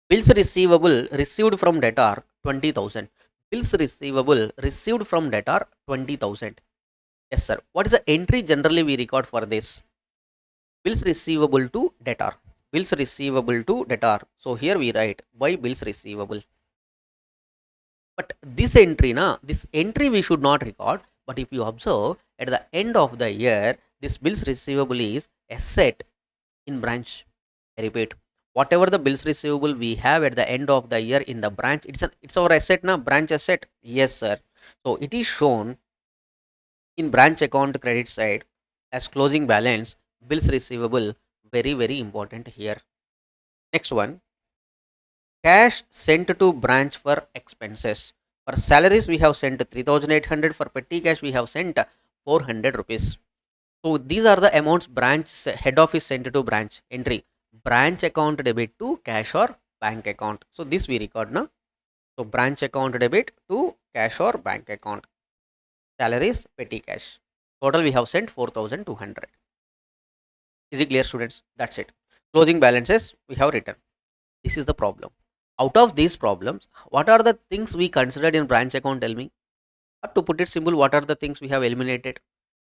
Bills receivable received from debtor 20,000. Bills receivable received from debtor 20,000. Yes, sir. What is the entry generally we record for this? Bills receivable to debtor. bills receivable to debtor. So here we write by bills receivable. But this entry we should not record. But if you observe at the end of the year, this bills receivable is asset in branch. I repeat, whatever the bills receivable we have at the end of the year in the branch, it's our asset now, branch asset. Yes, sir. So it is shown in branch account credit side as closing balance, bills receivable. Very important here. Next one, cash sent to branch for expenses. For salaries, we have sent 3,800. For petty cash, we have sent 400 rupees. So these are the amounts branch head office sent to branch. Entry, branch account debit to cash or bank account. So this we record now. So branch account debit to cash or bank account. Salaries, petty cash. Total we have sent 4,200. Is it clear, students? That's it. Closing balances we have written. This is the problem. Out of these problems, what are the things we considered in branch account? Tell me. Or to put it simple, what are the things we have eliminated?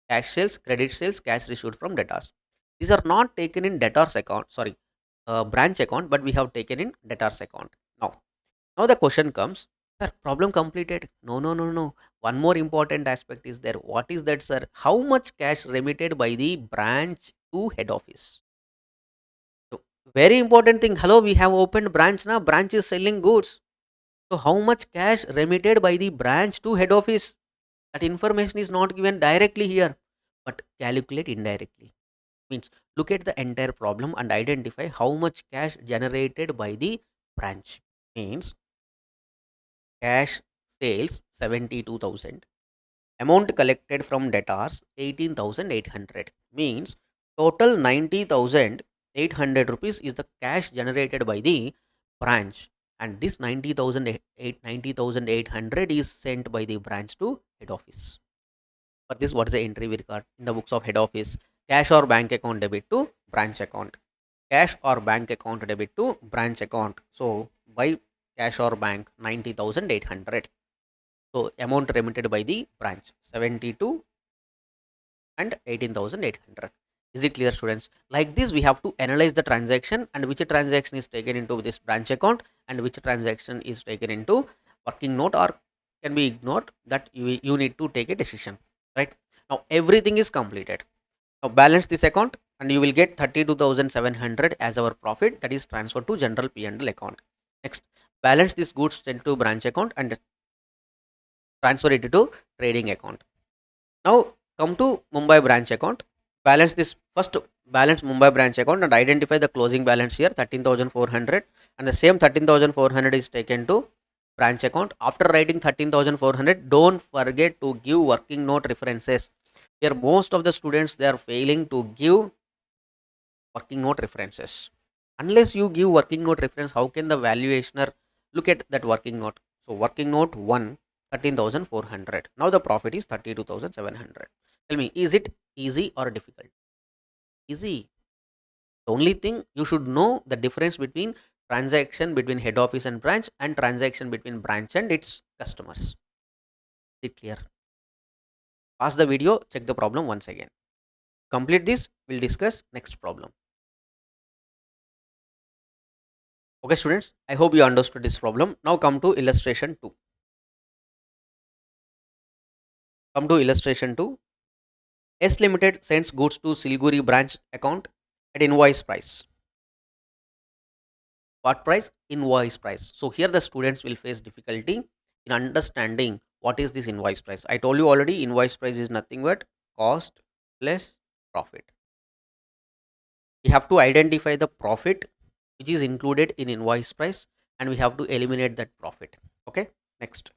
Cash sales, credit sales, cash received from debtors. These are not taken in debtors account, sorry, branch account, but we have taken in debtors account. Now the question comes, sir, problem completed? No. One more important aspect is there. What is that, sir? How much cash remitted by the branch to head office? So, very important thing. Hello, we have opened branch now. Branch is selling goods. So how much cash remitted by the branch to head office? That information is not given directly here, but calculate indirectly. Means look at the entire problem and identify how much cash generated by the branch. Means cash sales 72,000. Amount collected from debtors 18,800. Means total 90,800 rupees is the cash generated by the branch, and this 90,800 is sent by the branch to head office. For this, what is the entry we record in the books of head office? Cash or bank account debit to branch account. Cash or bank account debit to branch account. So by cash or bank 90,800. So amount remitted by the branch 72 and 18,800. Is it clear, students? Like this, we have to analyze the transaction and which transaction is taken into this branch account and which transaction is taken into working note or can be ignored. That you need to take a decision, right? Now everything is completed. Now balance this account and you will get 32,700 as our profit, that is transferred to general P&L account. Next, balance this goods sent to branch account and transfer it to trading account. Now come to Mumbai branch account. Balance this first, balance Mumbai branch account and identify the closing balance here 13,400, and the same 13,400 is taken to branch account. After writing 13,400, don't forget to give working note references. Here most of the students, they are failing to give working note references. Unless you give working note reference, how can the valuationer look at that working note? So working note 1, 13,400. Now the profit is 32,700. Tell me, is it easy or difficult? Easy. The only thing you should know the difference between transaction between head office and branch and transaction between branch and its customers. Is it clear? Pause the video, check the problem once again. Complete this, we'll discuss next problem. Okay, students, I hope you understood this problem. Now come to illustration 2. Come to illustration 2. S Limited sends goods to Siliguri branch account at invoice price. What price? Invoice price. So here the students will face difficulty in understanding what is this invoice price. I told you already, invoice price is nothing but cost plus profit. We have to identify the profit which is included in invoice price and we have to eliminate that profit. Okay, next.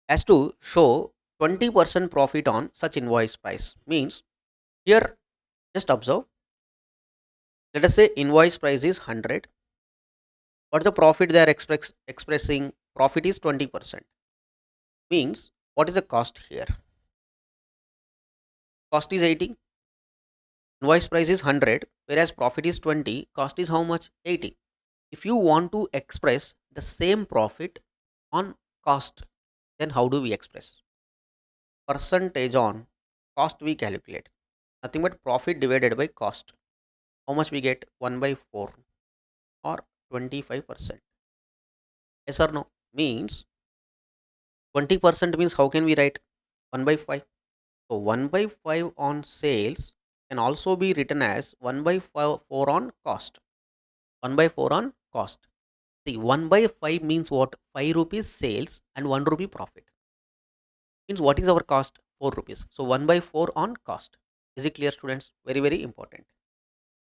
As to show 20% profit on such invoice price, means here just observe, let us say invoice price is 100. What the profit they are expressing? Profit is 20%. Means what is the cost here? Cost is 80. Invoice price is 100, whereas profit is 20. Cost is how much? 80. If you want to express the same profit on cost, then how do we express? Percentage on cost we calculate. Nothing but profit divided by cost. How much we get? 1 by 4 or 25%. Yes or no? Means 20% means how can we write? 1 by 5. So 1 by 5 on sales can also be written as 1 by 4 on cost. 1 by 4 on cost. See, 1 by 5 means what? 5 rupees sales and 1 rupee profit. Means what is our cost? 4 rupees. So 1 by 4 on cost. Is it clear, students? Very, very important.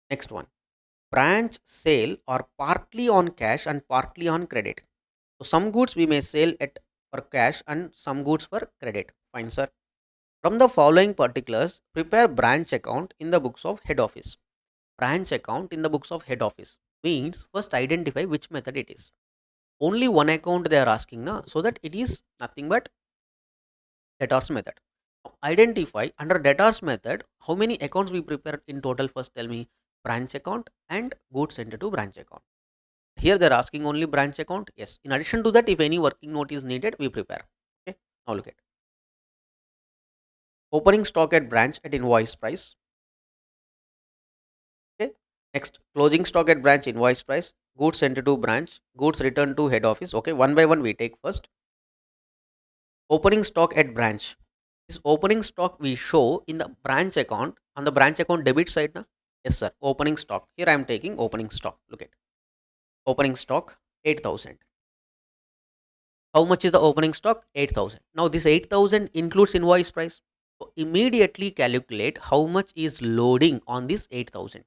Next one. Branch sale are partly on cash and partly on credit. So some goods we may sell at for cash and some goods for credit. Fine, sir. From the following particulars, prepare branch account in the books of head office. Branch account in the books of head office means first identify which method it is. Only one account they are asking now, so that it is nothing but debtors method. Identify under debtors method how many accounts we prepare in total. First tell me branch account and goods sent to branch account. Here they are asking only branch account. Yes. In addition to that, if any working note is needed, we prepare. Okay. Now look at opening stock at branch at invoice price. Okay. Next, closing stock at branch invoice price. Goods sent to branch. Goods returned to head office. Okay. One by one we take first. Opening stock at branch. This opening stock we show in the branch account on the branch account debit side. Na? Yes, sir. Opening stock. Here I am taking opening stock. Look at opening stock 8,000. How much is the opening stock? 8,000. Now this 8,000 includes invoice price. So immediately calculate how much is loading on this 8,000.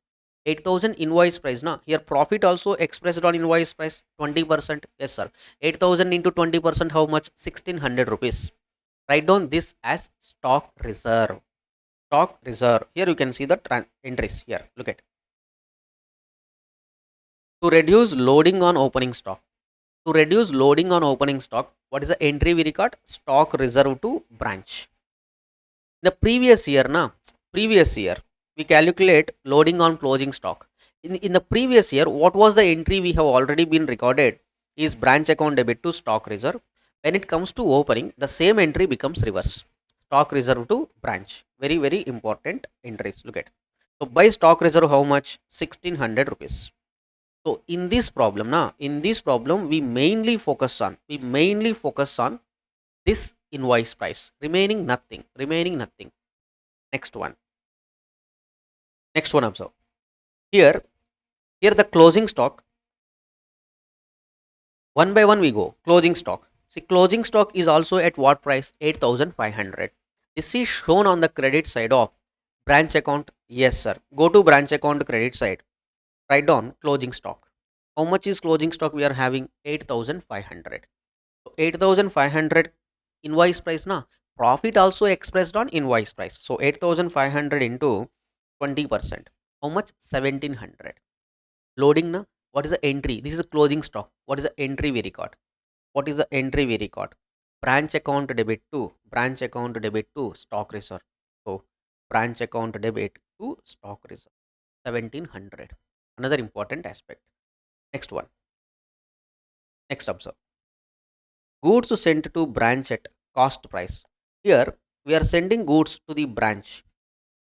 8,000 invoice price. Now here profit also expressed on invoice price 20%. Yes, sir. 8,000 into 20%, how much? 1,600 rupees. Write down this as stock reserve. Stock reserve. Here you can see the entries. Here, look at. To reduce loading on opening stock. To reduce loading on opening stock, what is the entry we record? Stock reserve to branch. The previous year, previous year, we calculate loading on closing stock. In the previous year, what was the entry we have already been recorded is branch account debit to stock reserve. When it comes to opening, the same entry becomes reverse. Stock reserve to branch. Very, very important entries. Look at. So by stock reserve, how much? 1,600 rupees. So in this problem, we mainly focus on this invoice price, remaining nothing. Next one. Observe. Here, the closing stock. One by one we go. Closing stock. See, closing stock is also at what price? 8,500. This is shown on the credit side of branch account. Yes, sir. Go to branch account credit side. Write down closing stock. How much is closing stock we are having? 8,500. So 8,500 invoice price na. Profit also expressed on invoice price. So 8,500 into 20%. How much? 1,700. Loading na. What is the entry? This is a closing stock. What is the entry we record? Branch account debit to stock reserve. So branch account debit to stock reserve. 1,700. Another important aspect. Next one. Next observe. Goods sent to branch at cost price. Here we are sending goods to the branch.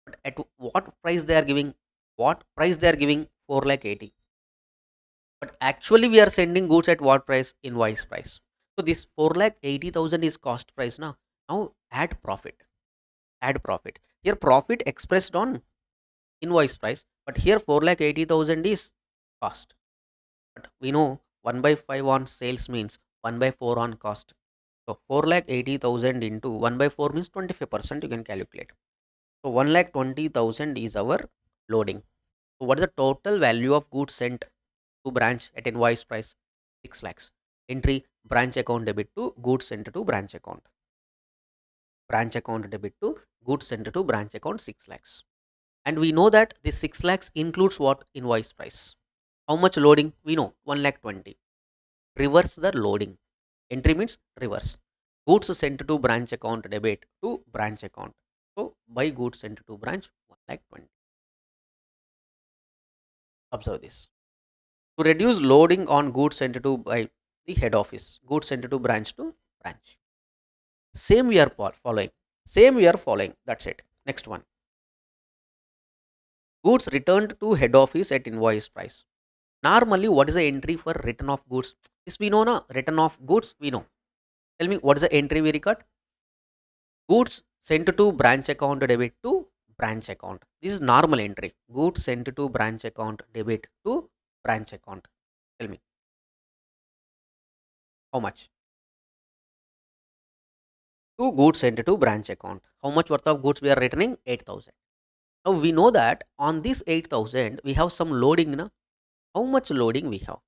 But at what price they are giving? 4 lakh 80. But actually we are sending goods at what price? Invoice price. So this 4 lakh 80,000 is cost price now. Now add profit. Here profit expressed on invoice price, but here 4 lakh 80,000 is cost. But we know 1 by 5 on sales means 1 by 4 on cost. So 4 lakh 80,000 into 1 by 4 means 25%, you can calculate. So 1 lakh 20,000 is our loading. So what is the total value of goods sent to branch at invoice price? 6 lakhs. Entry branch account debit to goods sent to branch account. Branch account debit to goods sent to branch account 6 lakhs. And we know that this 6 lakhs includes what? Invoice price. How much loading? We know 1 lakh 20. Reverse the loading. Entry means reverse. Goods sent to branch account debit to branch account. So by goods sent to branch 1 lakh 20. Observe this. To reduce loading on goods sent to by the head office, goods sent to branch to branch. Same we are following. That's it. Next one. Goods returned to head office at invoice price. Normally, what is the entry for return of goods? This we know, na? Return of goods, we know. Tell me, what is the entry we record? Goods sent to branch account debit to branch account. This is normal entry. Goods sent to branch account debit to branch account. Tell me, how much? Two goods sent to branch account. How much worth of goods we are returning? 8,000. Now we know that on this 8,000 we have some loading. Na? How much loading we have?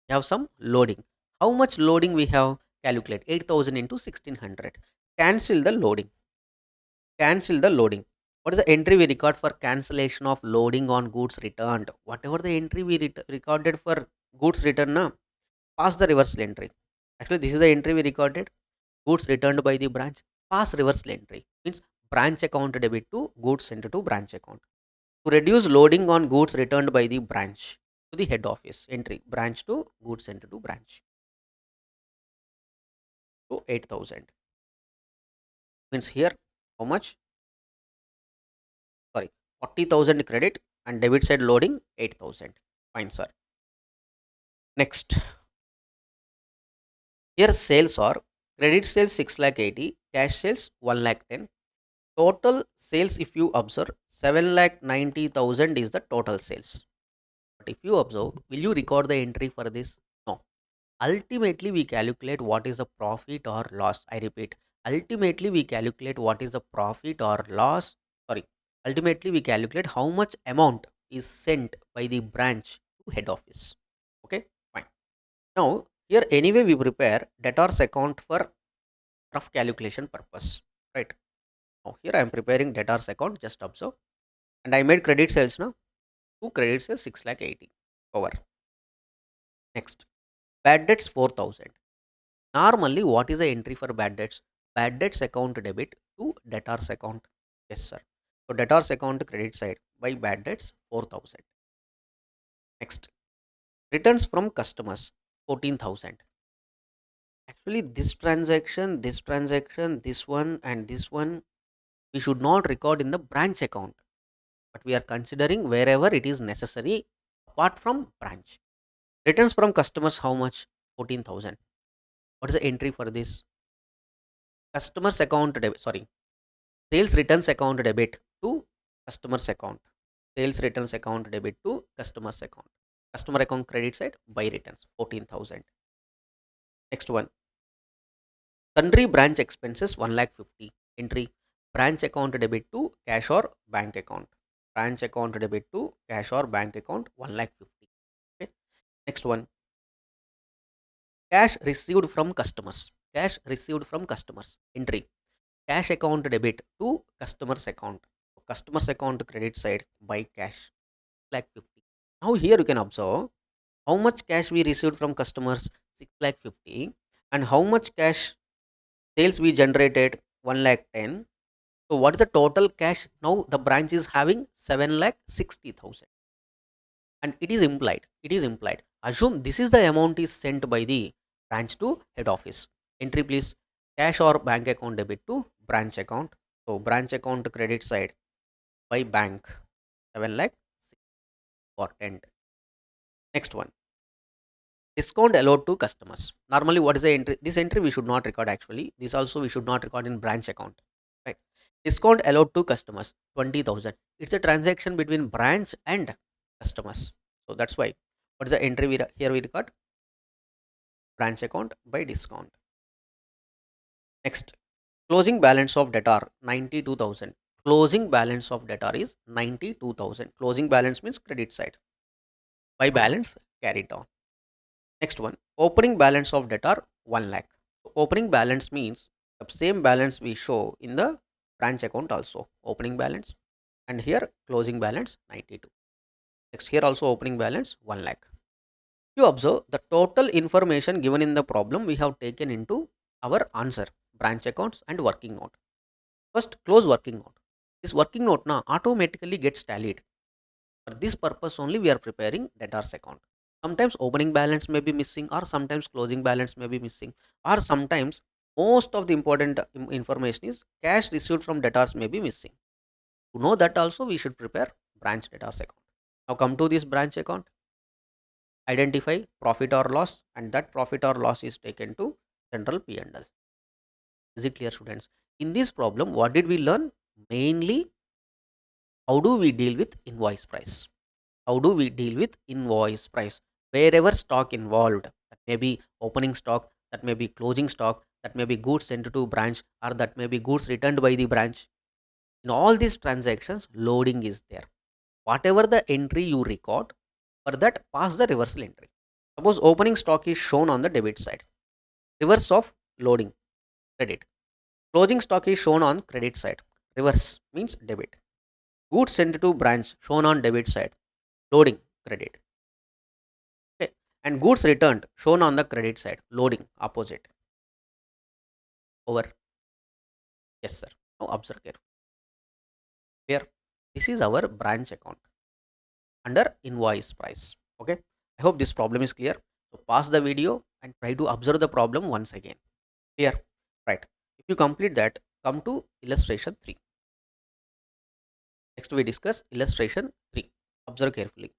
We have some loading. How much loading we have? Calculate 8,000 into 1600. Cancel the loading. Cancel the loading. What is the entry we record for cancellation of loading on goods returned? Whatever the entry we recorded for goods returned, na, pass the reversal entry. Actually, this is the entry we recorded. Goods returned by the branch. Pass reversal entry. Means branch account debit to goods sent to branch account. To reduce loading on goods returned by the branch to the head office. Entry branch to goods sent to branch. So 8,000. Means here how much? Sorry, 40,000 credit and debit side loading 8,000. Fine, sir. Next, here sales are credit sales 6 lakh 80, cash sales 1 lakh 10. Total sales, if you observe, 7 lakh 90,000 is the total sales. But if you observe, will you record the entry for this? No. Ultimately, we calculate what is the profit or loss. I repeat, ultimately we calculate what is the profit or loss. Sorry, ultimately we calculate how much amount is sent by the branch to head office. Okay, fine. Now here anyway we prepare debtors account for rough calculation purpose, right? Now here I am preparing debtors account, just observe, and I made credit sales now. Two credit sales 6 lakh 80 over. Next, bad debts 4,000. Normally, what is the entry for bad debts? Bad debts account debit to debtors account. Yes, sir. So, debtors account credit side by bad debts 4,000. Next, returns from customers 14,000. Actually, this transaction, this one, and this one, we should not record in the branch account, but we are considering wherever it is necessary apart from branch. Returns from customers, how much? 14,000. What is the entry for this? Customers account debit, sorry, sales returns account debit to customers account. Sales returns account debit to customers account. Customer account credit side by returns 14,000. Next one, sundry branch expenses 1 lakh 50. Entry branch account debit to cash or bank account. Branch account debit to cash or bank account 1 lakh 50. Okay. Next one, cash received from customers. Cash received from customers. Entry cash account debit to customers account. Customers account credit side by cash lakh 50. Now here you can observe how much cash we received from customers 6 lakh 50 and how much cash sales we generated 1 lakh 10. So what is the total cash? Now the branch is having 7 lakh 60,000 and it is implied. It is implied. Assume this is the amount is sent by the branch to head office. Entry please, cash or bank account debit to branch account. So branch account credit side by bank 7 lakh important. Next one, discount allowed to customers. Normally, what is the entry? This entry we should not record actually. This also we should not record in branch account. Right. Discount allowed to customers 20,000. It's a transaction between branch and customers. So that's why. What is the entry here we record? Branch account by discount. Next, closing balance of debtor 92,000. Closing balance of debtor is 92,000. Closing balance means credit side. By balance carried on. Next one, opening balance of debtor 1 lakh. So opening balance means the same balance we show in the branch account also. Opening balance and here closing balance 92. Next here also opening balance 1 lakh. You observe the total information given in the problem we have taken into our answer, branch accounts and working note. First close working note. This working note now automatically gets tallied. For this purpose only we are preparing debtors account. Sometimes opening balance may be missing or sometimes closing balance may be missing or sometimes most of the important information is cash received from debtors may be missing. To know that also we should prepare branch debtors account. Now come to this branch account, identify profit or loss, and that profit or loss is taken to central P&L. Is it clear, students? In this problem, what did we learn? Mainly, how do we deal with invoice price? How do we deal with invoice price? Wherever stock involved, that may be opening stock, that may be closing stock, that may be goods sent to branch, or that may be goods returned by the branch. In all these transactions, loading is there. Whatever the entry you record, for that pass the reversal entry. Suppose opening stock is shown on the debit side. Reverse of loading, credit. Closing stock is shown on credit side. Reverse means debit. Goods sent to branch shown on debit side. Loading, credit. Okay. And goods returned shown on the credit side. Loading, opposite. Over. Yes, sir. Now observe carefully. Here, this is our branch account under invoice price. Okay. I hope this problem is clear. So pause the video and try to observe the problem once again. Clear? Right. If you complete that, come to illustration 3. Next we discuss illustration 3. Observe carefully.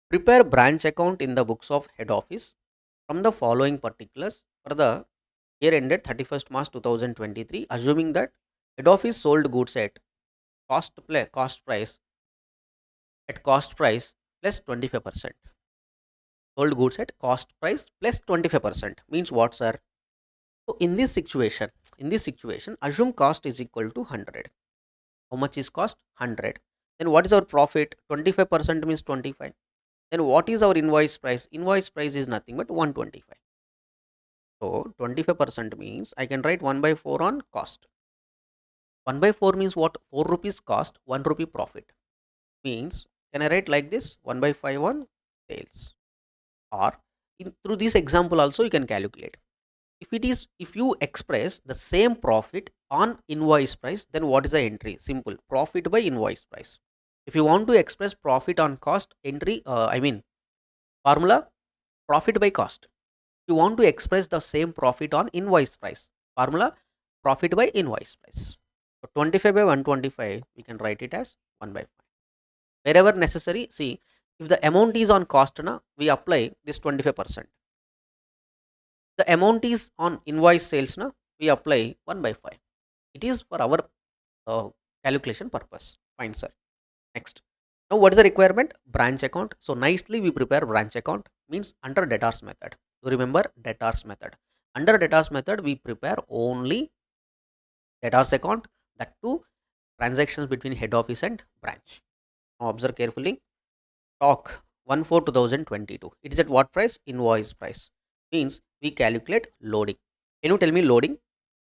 Prepare branch account in the books of head office from the following particulars for the year ended 31st March 2023, assuming that head office sold goods at cost price plus 25%. Sold goods at cost price plus 25% means what, sir? So in this situation, assume cost is equal to 100. How much is cost? 100. Then what is our profit? 25% means 25. Then what is our invoice price? Invoice price is nothing but 125. So 25% means I can write 1 by 4 on cost. 1 by 4 means what? 4 rupees cost, 1 rupee profit. Means, can I write like this? 1 by 5 on sales. Or through this example also you can calculate. If you express the same profit on invoice price, then what is the entry? Simple, profit by invoice price. If you want to express profit on cost, entry, formula, profit by cost. If you want to express the same profit on invoice price, formula, profit by invoice price. So 25 by 125, we can write it as 1 by 5. Wherever necessary, see, if the amount is on cost, we apply this 25%. The amount is on invoice sales, we apply 1 by 5. It is for our calculation purpose. Fine, sir. Next. Now what is the requirement? Branch account. So nicely we prepare branch account, means under debtors method. So remember debtors method. Under debtors method we prepare only debtors account, that too transactions between head office and branch. Now observe carefully. Stock 1/4/2022. It is at what price? Invoice price. Means we calculate loading. Can you tell me loading?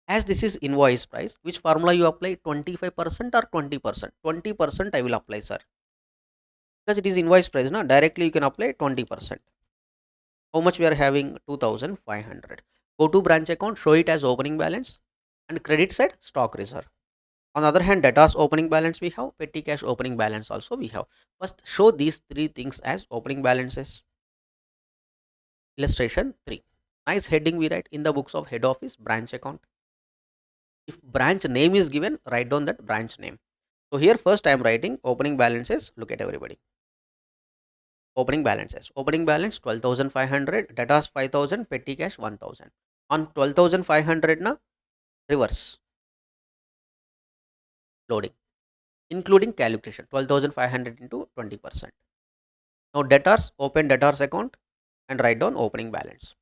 As this is invoice price, which formula you apply? 25% or 20%? 20% I will apply, sir. Because it is invoice price, directly you can apply 20%. How much we are having? 2,500. Go to branch account, show it as opening balance, and credit side stock reserve. On the other hand, debtors opening balance we have, petty cash opening balance also we have. First show these three things as opening balances. Illustration 3. Nice heading we write in the books of head office branch account. If branch name is given, write down that branch name. So here first I am writing opening balances. Look at everybody. Opening balances. Opening balance 12,500, debtors 5,000, petty cash 1,000. On 12,500 na reverse loading, including calculation 12,500 into 20%. Now debtors, open debtors account and write down opening balance.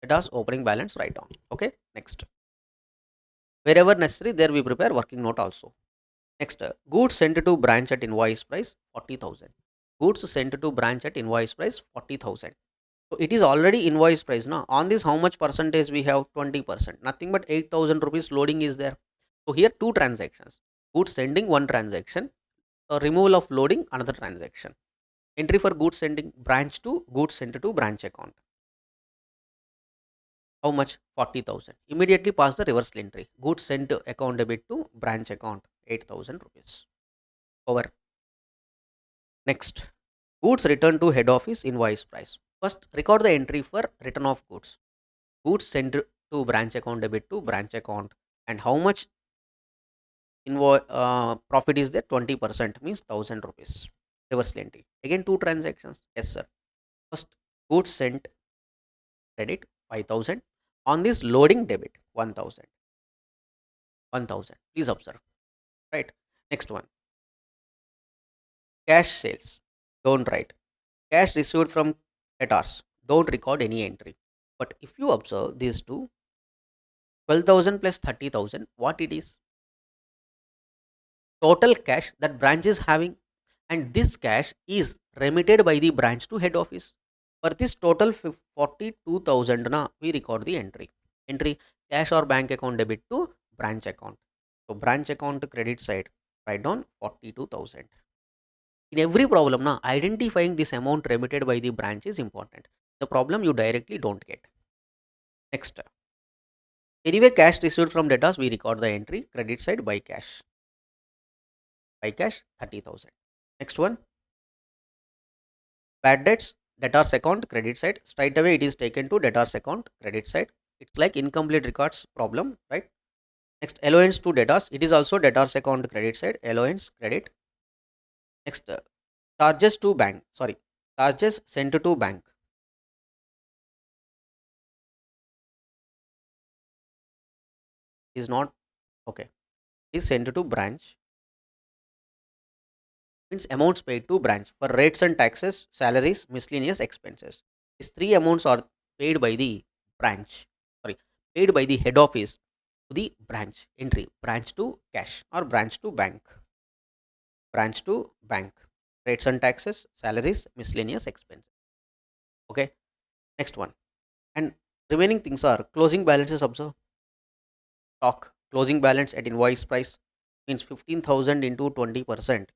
Debtors opening balance, write down. Okay, next. Wherever necessary, there we prepare working note also. Next, goods sent to branch at invoice price 40,000. Goods sent to branch at invoice price 40,000. So it is already invoice price now. On this, how much percentage we have? 20%. Nothing but 8,000 rupees loading is there. So here two transactions. Goods sending one transaction, removal of loading another transaction. Entry for goods sending branch to goods sent to branch account. How much? 40,000. Immediately pass the reversal entry. Goods sent account debit to branch account 8,000 rupees. Over. Next, goods returned to head office invoice price. First, record the entry for return of goods. Goods sent to branch account debit to branch account, and how much profit is there 20% means 1000 rupees. Reversal entry. Again two transactions. Yes sir. First goods sent credit 5000. On this loading debit 1000. 1000. Please observe. Right. Next one. Cash sales. Don't write. Cash received from debtors. Don't record any entry. But if you observe these two, 12,000 plus 30,000, what it is? Total cash that branch is having, and this cash is remitted by the branch to head office. For this total 42,000 na we record the entry cash or bank account debit to branch account. So branch account credit side, write down 42,000. In every problem na identifying this amount remitted by the branch is important. The problem you directly don't get. Next, anyway cash received from debtors we record the entry credit side by cash 30,000. Next one, bad debts debtors account credit side, straight away it is taken to debtors account credit side. It's like incomplete records problem, right? Next, allowance to debtors, it is also debtors account credit side, allowance credit. Next, charges to bank, sorry, charges sent to bank is not okay, is sent to branch, means amounts paid to branch for rates and taxes, salaries, miscellaneous expenses. These three amounts are paid by the branch, sorry, paid by the head office to the branch entry, branch to cash or branch to bank, branch to bank, rates and taxes, salaries, miscellaneous expenses. Okay, next one. And remaining things are closing balances. Observe stock closing balance at invoice price means 15,000 into 20%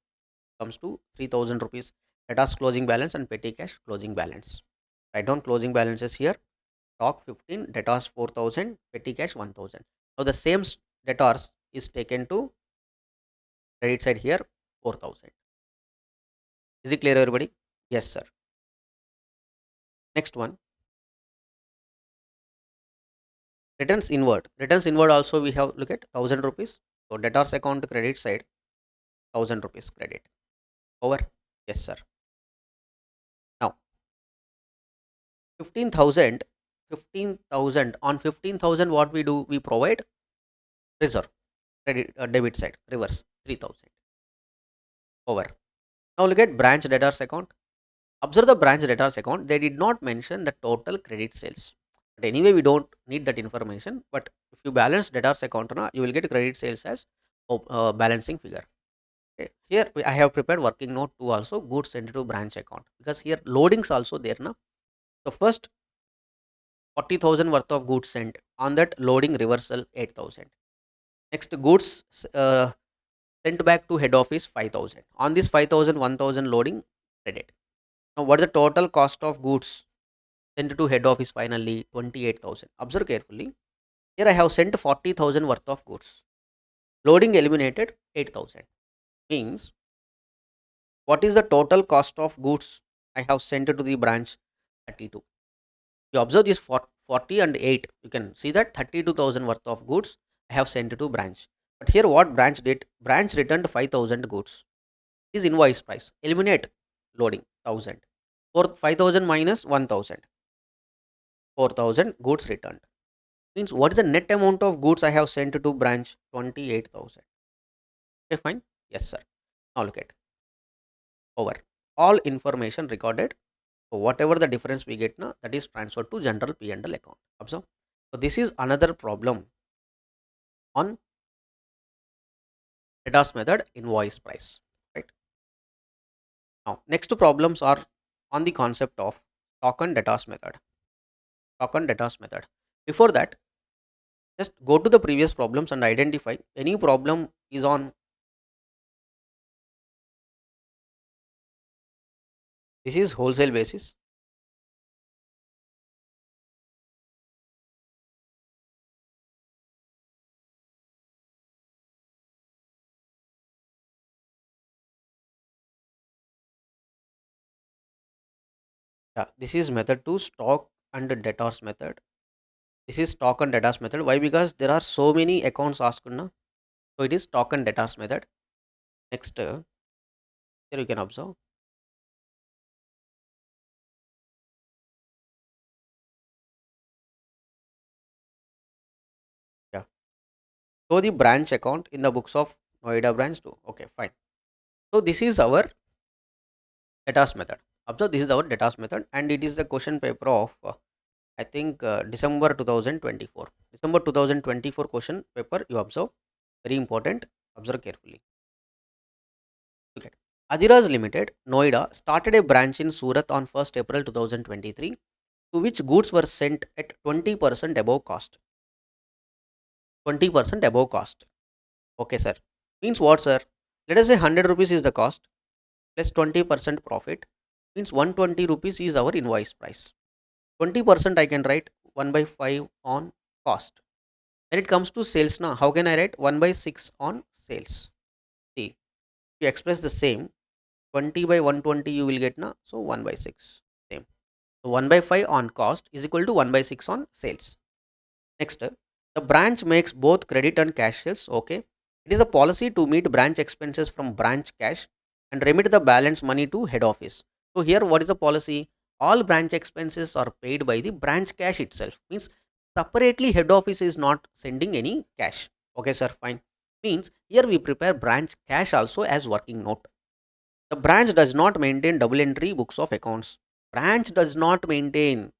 comes to 3,000 rupees. Debtors closing balance and petty cash closing balance. Write down closing balances here. Stock 15, debtors 4,000, petty cash 1,000. Now the same debtors is taken to credit side here 4,000. Is it clear everybody? Yes sir. Next one, returns inward. Returns inward also we have look at 1,000 rupees. So debtors account credit side 1,000 rupees credit. Over. Yes sir. Now 15,000, 15,000 on 15,000 what we do, we provide reserve credit debit side reverse 3,000. Over. Now look at branch debtors account. Observe the branch debtors account, they did not mention the total credit sales, but anyway we don't need that information. But if you balance debtors account na, you will get credit sales as balancing figure. Okay. Here I have prepared working note to also goods sent to branch account, because here loadings also there na. So first 40,000 worth of goods sent, on that loading reversal 8,000. Next goods sent back to head office 5,000. On this 5,000, 1,000 loading credit. Now what is the total cost of goods sent to head office finally? 28,000. Observe carefully. Here I have sent 40,000 worth of goods. Loading eliminated 8,000. Means what is the total cost of goods I have sent to the branch? 32. You observe this 40 and 8, you can see that 32,000 worth of goods I have sent to branch. But here what branch did? Branch returned 5,000 goods. Is invoice price. Eliminate loading 1,000. For 5,000 minus 1,000. 4,000 goods returned. Means what is the net amount of goods I have sent to branch? 28,000. Okay, fine. Yes, sir. Now look at over. All information recorded. So whatever the difference we get now, that is transferred to general P&L account. Observe. So this is another problem on debtors method invoice price. Right. Now next two problems are on the concept of stock and debtors method. Stock and debtors method. Before that, just go to the previous problems and identify any problem is on this is wholesale basis. Yeah, this is method 2 stock and debtors method. This is stock and debtors method. Why? Because there are so many accounts asked na. So it is stock and debtors method. Next, here you can observe. Yeah. So the branch account in the books of Noida branch too. Okay, fine. So this is our debtors method. Observe, this is our debtors method, and it is the question paper of I think December 2024. December 2024 question paper you observe. Very important. Observe carefully. Okay. Adiras Limited, Noida, started a branch in Surat on 1st April 2023, to which goods were sent at 20% above cost. 20% above cost. Okay, sir. Means what, sir? Let us say 100 rupees is the cost plus 20% profit. Means 120 rupees is our invoice price. 20% I can write 1 by 5 on cost. When it comes to sales now, how can I write 1 by 6 on sales? See, if you express the same, 20 by 120 you will get now. So 1 by 6. Same. So 1 by 5 on cost is equal to 1 by 6 on sales. Next, the branch makes both credit and cash sales. Okay. It is a policy to meet branch expenses from branch cash and remit the balance money to head office. So here what is the policy? All branch expenses are paid by the branch cash itself. Means separately head office is not sending any cash. Okay, sir, fine. Means here we prepare branch cash also as working note. The branch does not maintain double entry books of accounts. Branch does not maintain.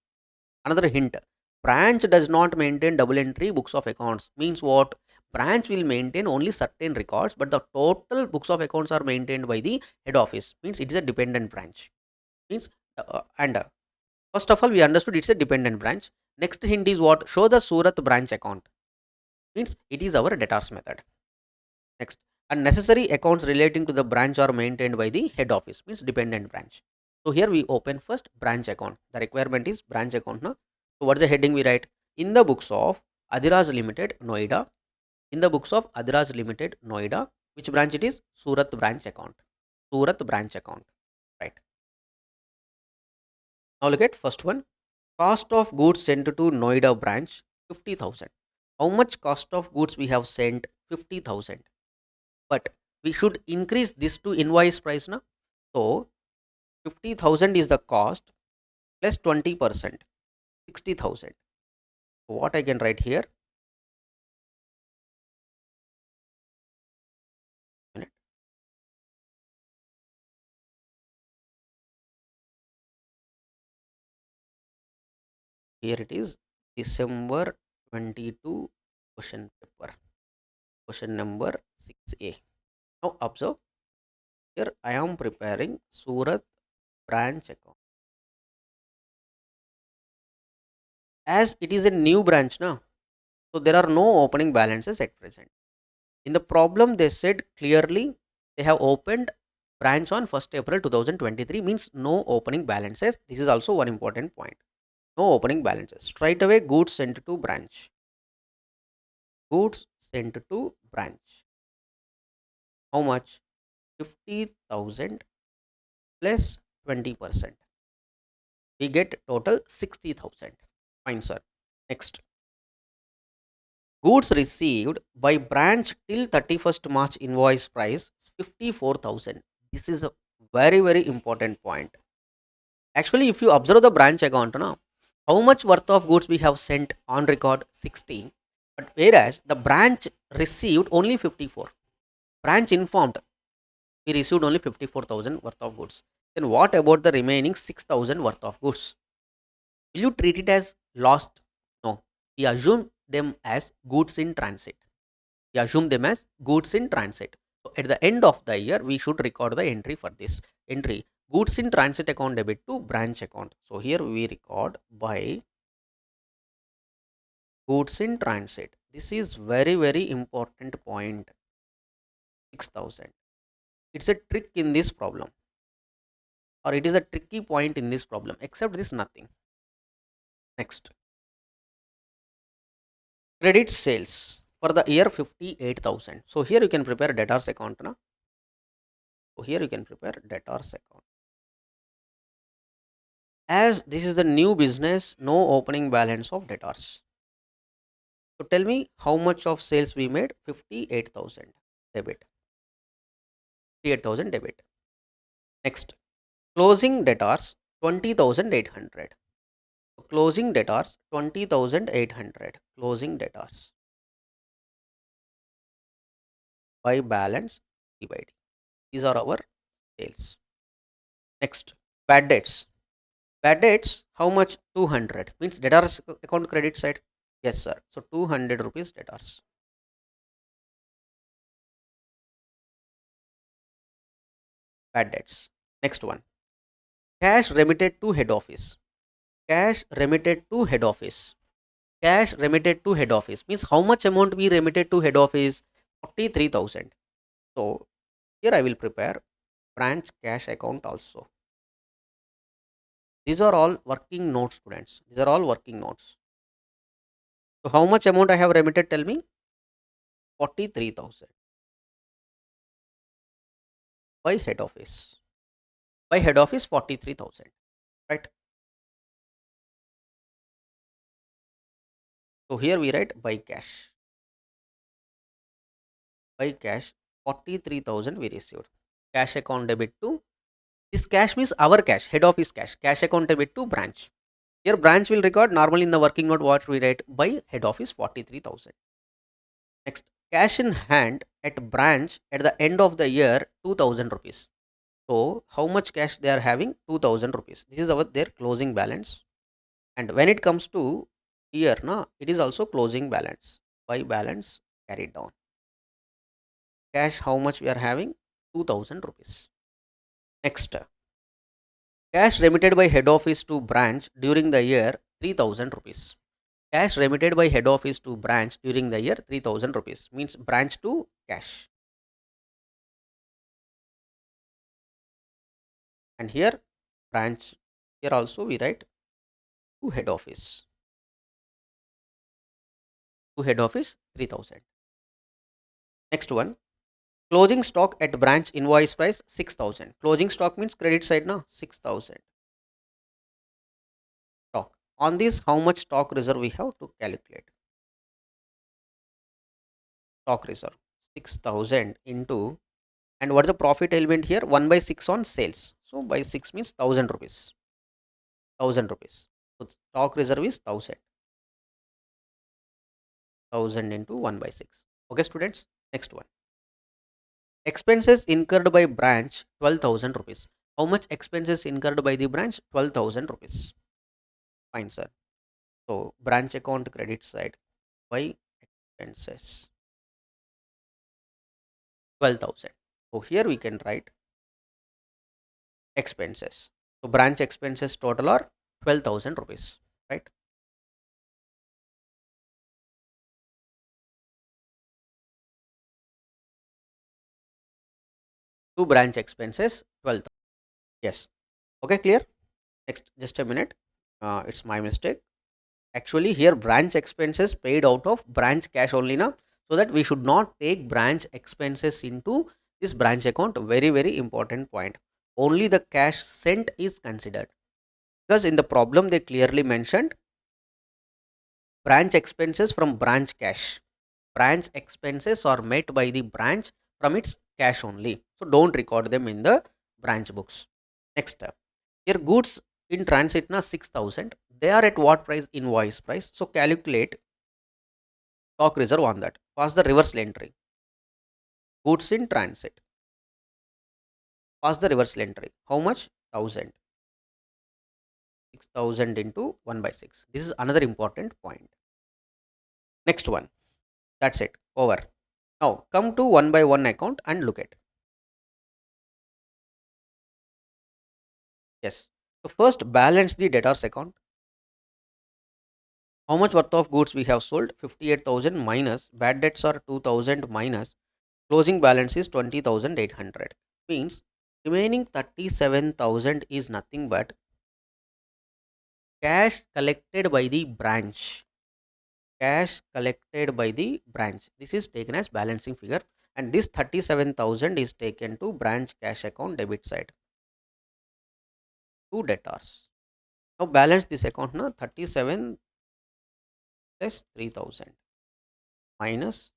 Another hint, branch does not maintain double entry books of accounts. Means what? Branch will maintain only certain records, but the total books of accounts are maintained by the head office. Means it is a dependent branch. Means and first of all we understood it's a dependent branch. Next hint is what? Show the Surat branch account. Means it is our debtors method. Next, unnecessary accounts relating to the branch are maintained by the head office. Means dependent branch. So here we open first branch account. The requirement is branch account. No? So what is the heading we write? In the books of Adiras Limited, Noida. In the books of Adiras Limited, Noida. Which branch it is? Surat branch account. Surat branch account. Right. Now look at first one. Cost of goods sent to Noida branch 50,000. How much cost of goods we have sent? 50,000. But we should increase this to invoice price now. So 50,000 is the cost plus 20%, 60,000. So what I can write here? Minute. Here it is December 22 question paper, question number 6A. Now observe, here I am preparing Surat branch account. As it is a new branch now, so there are no opening balances at present. In the problem they said clearly they have opened branch on 1st April 2023, means no opening balances. This is also one important point. No opening balances. Straight away goods sent to branch. Goods sent to branch. How much? 50,000 plus 20%. We get total 60,000. Fine, sir. Next. Goods received by branch till 31st March invoice price 54,000. This is a very, very important point. Actually, if you observe the branch account now, how much worth of goods we have sent on record? 60. But whereas the branch received only 54. Branch informed we received only 54,000 worth of goods. Then what about the remaining 6,000 worth of goods? Will you treat it as lost? No. We assume them as goods in transit. We assume them as goods in transit. So at the end of the year, we should record the entry for this. Entry, goods in transit account debit to branch account. So here we record by goods in transit. This is very, very important point. 6,000. It's a trick in this problem, or it is a tricky point in this problem. Except this, nothing. Next, credit sales for the year 58,000. So here you can prepare debtors account. Na? So here you can prepare debtors account. As this is the new business, no opening balance of debtors. So tell me how much of sales we made? 58,000 debit. 58,000 debit. Next, closing debtors 20,800. So closing debtors 20,800. Closing debtors by balance D by D. These are our sales. Next, bad debts. Bad debts, how much? 200. Means debtors account credit side. Yes, sir. So 200 rupees debtors. Bad debts. Next one. Cash remitted to head office. Cash remitted to head office. Cash remitted to head office means how much amount we remitted to head office? 43,000. So here I will prepare branch cash account also. These are all working notes, students. These are all working notes. So how much amount I have remitted? Tell me. 43,000 by head office. By head office 43,000. Right. So here we write by cash. By cash 43,000 we received. Cash account debit to this cash means our cash, head office cash. Cash account debit to branch. Here branch will record normally in the working note what we write by head office 43,000. Next, cash in hand at branch at the end of the year 2,000 rupees. So how much cash they are having? 2,000 rupees. This is our their closing balance. And when it comes to year, no, it is also closing balance. By balance carried down. Cash how much we are having? 2,000 rupees. Next, cash remitted by head office to branch during the year 3,000 rupees. Cash remitted by head office to branch during the year 3,000 rupees means branch to cash. And here branch, here also we write to head office. To head office 3,000. Next one, closing stock at branch invoice price 6,000. Closing stock means credit side now 6,000. Stock. On this how much stock reserve we have to calculate? Stock reserve 6,000 into, and what is the profit element here? 1 by 6 on sales. So by 6 means 1,000 rupees. 1,000 rupees. So stock reserve is 1,000. 1,000 into 1 by 6. Okay, students. Next one. Expenses incurred by branch 12,000 rupees. How much expenses incurred by the branch? 12,000 rupees. Fine, sir. So branch account credit side by expenses 12,000. So here we can write expenses. So branch expenses total are 12,000 rupees. Right. To branch expenses 12,000. Yes. Okay, clear. Next, just a minute. It's my mistake. Actually here branch expenses paid out of branch cash only now, so that we should not take branch expenses into this branch account. Very important point. Only the cash sent is considered, because in the problem they clearly mentioned branch expenses from branch cash. Branch expenses are met by the branch from its cash only, so don't record them in the branch books. Next step, here goods in transit na 6,000, they are at what price? Invoice price. So calculate stock reserve on that. Pass the reversal entry. Goods in transit. Pass the reversal entry. How much? 1,000. 6,000 into 1 by 6. This is another important point. Next one. That's it. Over. Now come to 1 by 1 account and look at. Yes. So first balance the debtors account. How much worth of goods we have sold? 58,000 minus bad debts are 2,000 minus closing balance is 20,800. Means remaining 37,000 is nothing but cash collected by the branch. Cash collected by the branch. This is taken as balancing figure, and this 37,000 is taken to branch cash account debit side to debtors. Now balance this account now 37 plus 3,000. minus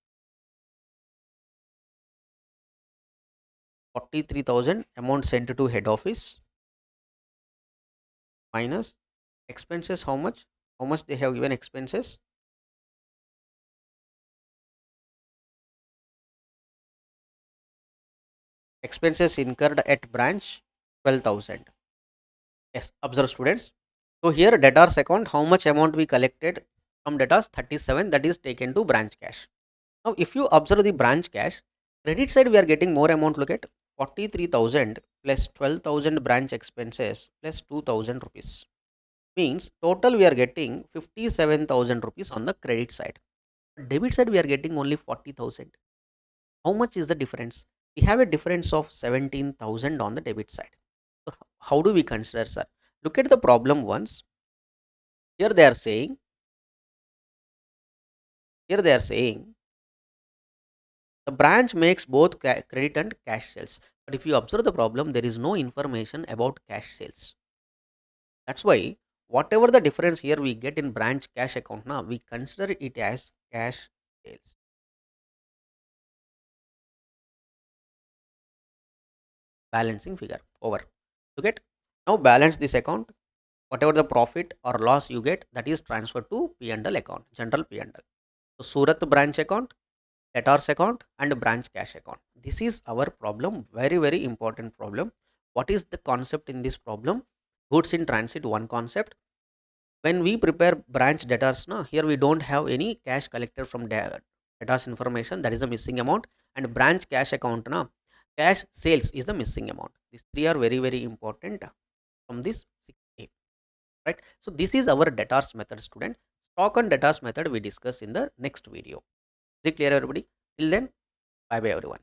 43,000 amount sent to head office minus expenses. How much they have given expenses? Expenses incurred at branch 12,000. Yes, observe students. So here debtors account, how much amount we collected from debtors? 37, that is taken to branch cash. Now if you observe the branch cash, credit side we are getting more amount. Look at 43,000 plus 12,000 branch expenses plus 2,000 rupees. Means total we are getting 57,000 rupees on the credit side. Debit side we are getting only 40,000. How much is the difference? We have a difference of 17,000 on the debit side. So how do we consider, sir? Look at the problem once. Here they are saying, the branch makes both credit and cash sales. But if you observe the problem, there is no information about cash sales. That's why whatever the difference here we get in branch cash account, now we consider it as cash sales. Balancing figure over. You get, now balance this account. Whatever the profit or loss you get, that is transferred to P&L account, general P&L. So Surat branch account, debtors account and branch cash account. This is our problem, very very important problem. What is the concept in this problem? Goods in transit, one concept. When we prepare branch debtors, now here we don't have any cash collected from debtors information, that is the missing amount. And branch cash account, now cash sales is the missing amount. These three are very very important from this 6A, right? So this is our debtors method, student. Stock and debtors method we discuss in the next video. Is it clear everybody? Till then, bye bye everyone.